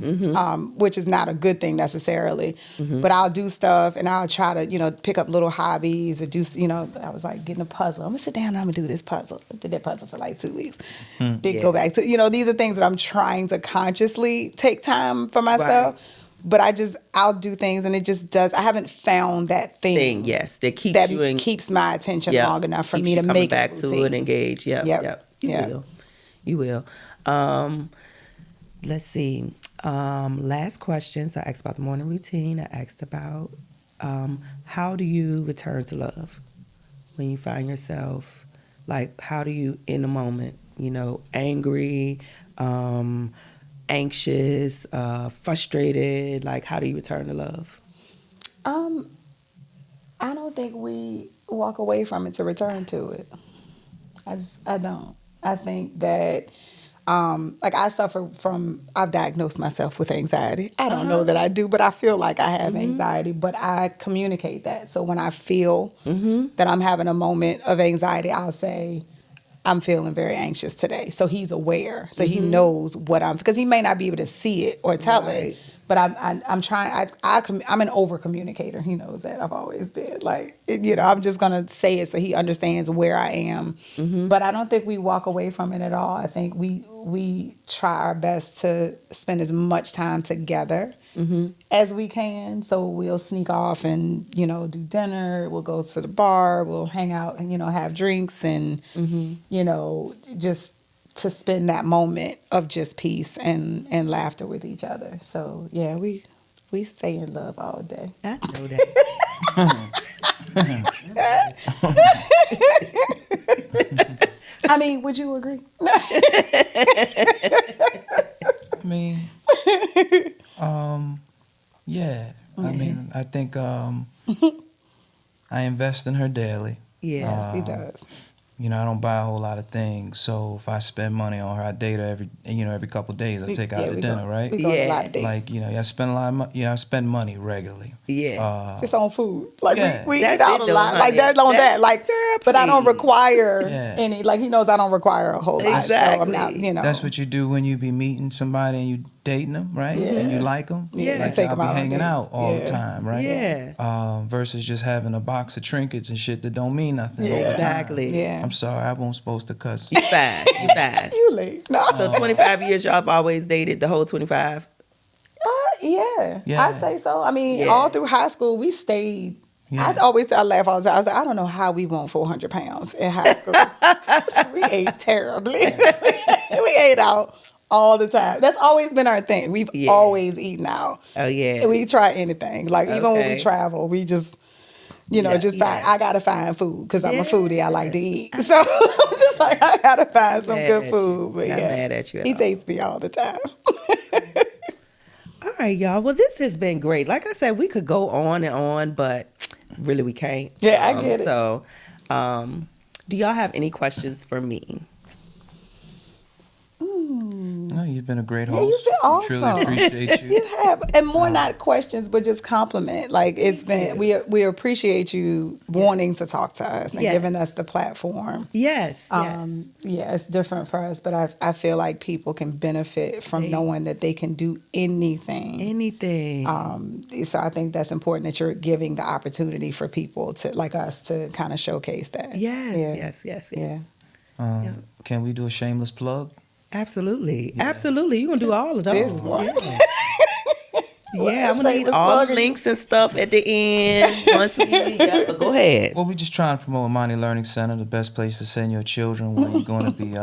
which is not a good thing necessarily. But I'll do stuff and I'll try to, pick up little hobbies or do, I was like getting a puzzle. I'm gonna sit down and I'm gonna do this puzzle. I did that puzzle for like 2 weeks. Then go back to, these are things that I'm trying to consciously take time for myself. Right. But I'll do things and it just does. I haven't found that thing. Yes, that keeps That you in, keeps my attention Yep. long enough for Keeps me you to coming make back it to routine. it, engage. Yep. Yep. You Yep. will. You will. let's see. Last question. So I asked about the morning routine. I asked about how do you return to love when you find yourself, like, how do you, in the moment, angry, anxious, frustrated, like, how do you return to love? I don't think we walk away from it to return to it. I don't. I think that, like I've diagnosed myself with anxiety. I don't know that I do, but I feel like I have anxiety, but I communicate that. So when I feel that I'm having a moment of anxiety, I'll say, I'm feeling very anxious today. So he's aware. So he knows what because he may not be able to see it or tell Right. it. But I'm trying. I'm an over communicator. He knows that. I've always been I'm just gonna say it so he understands where I am. But I don't think we walk away from it at all. I think we try our best to spend as much time together as we can. So we'll sneak off and do dinner. We'll go to the bar. We'll hang out and have drinks and just to spend that moment of just peace and laughter with each other. So yeah, we stay in love all day. I know that. I mean, would you agree? I mean, yeah. I mean, I think I invest in her daily. Yes, He does. I don't buy a whole lot of things. So if I spend money on her, I date her every couple of days. I take her out to we dinner, go, right? We go on a lot Yeah. of dates. Like, I spend a lot of money. I spend money regularly. Yeah. Just on food. Like Yeah. we That's eat out it, a though, lot. honey. Like that on That's- that. Like Girl, but I don't please. require Yeah. any, like he knows I don't require a whole lot. So I'm not, Exactly. That's what you do when you be meeting somebody and you dating them, right? Yeah. And you like them. Yeah, Like take y'all 'em be out on hanging dates. out all the Yeah. time, right? Yeah. Versus just having a box of trinkets and shit that don't mean nothing Yeah. over time. Exactly. Yeah. I'm sorry, I wasn't supposed to cuss. You fine. You fine. You late. No. So 25 years y'all have always dated, the whole 25? Yeah. Yeah. I'd say so. I mean, Yeah. all through high school, we stayed. Yeah. I laugh all the time. I was like, I don't know how we won 400 pounds in high school. We ate terribly. We ate out all the time. That's always been our thing. We've Yeah. always eaten out. Oh, yeah. And we try anything. Like, even when we Okay. travel, we just, Yeah, find, yeah. I got to find food because I'm a Yeah. foodie. I like to eat. So I'm just like, I got to find some Mad good at food. you. But Not yeah, mad at you at he all. dates me all the time. All right, y'all. Well, this has been great. Like I said, we could go on and on, but really we can't. Yeah, I get it. So, do y'all have any questions for me? No, you've been a great Yeah, host. you've been awesome. We truly appreciate you. You have, and more not questions, but just compliment. Like it's been, we appreciate you wanting to talk to us and Yes. giving us the platform. Yes. Yeah, it's different for us, but I feel like people can benefit from knowing that they can do anything. Anything. So I think that's important that you're giving the opportunity for people to like us to kind of showcase that. Yes. Yeah. Can we do a shameless plug? Absolutely. Absolutely. You're going to do all of those. This one. Yeah, I'm going to need shameless all the plug. links and stuff at the end. Once but go ahead. Well, we're just trying to promote Amani Learning Center, the best place to send your children when you're going to be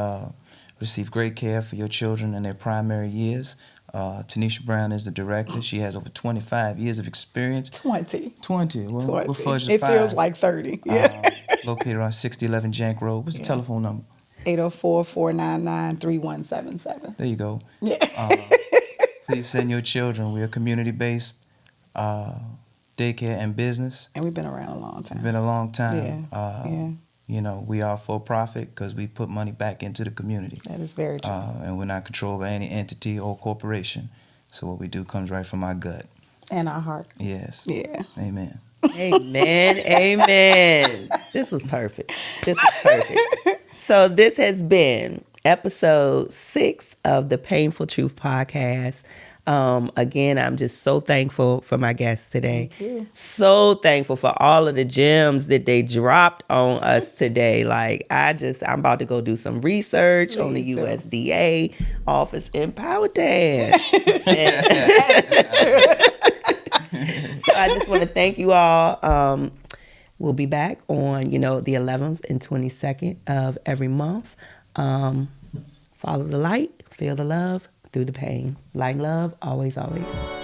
receive great care for your children in their primary years. Tanisha Brown is the director. She has over 25 years of experience. 20. 20. Well, 20. we'll fudge the It 5. feels like 30. Yeah. Located on 6011 Jank Road. What's the telephone number? 804-499-3177. There you go. Yeah. Please send your children. We're a community-based daycare and business. And we've been around a long time. It's been a long time. Yeah. We are for profit because we put money back into the community. That is very true. And we're not controlled by any entity or corporation. So what we do comes right from our gut. And our heart. Yes. Yeah. Amen. Amen. Amen. This was perfect. So this has been episode 6 of the Painful Truth podcast. Again, I'm just so thankful for my guests today. Thank you. So thankful for all of the gems that they dropped on us today. Like I'm about to go do some research on the Please do. USDA office in Powhatan. So I just want to thank you all. We'll be back on, the 11th and 22nd of every month. Follow the light, feel the love. through the pain. Like love, always, always.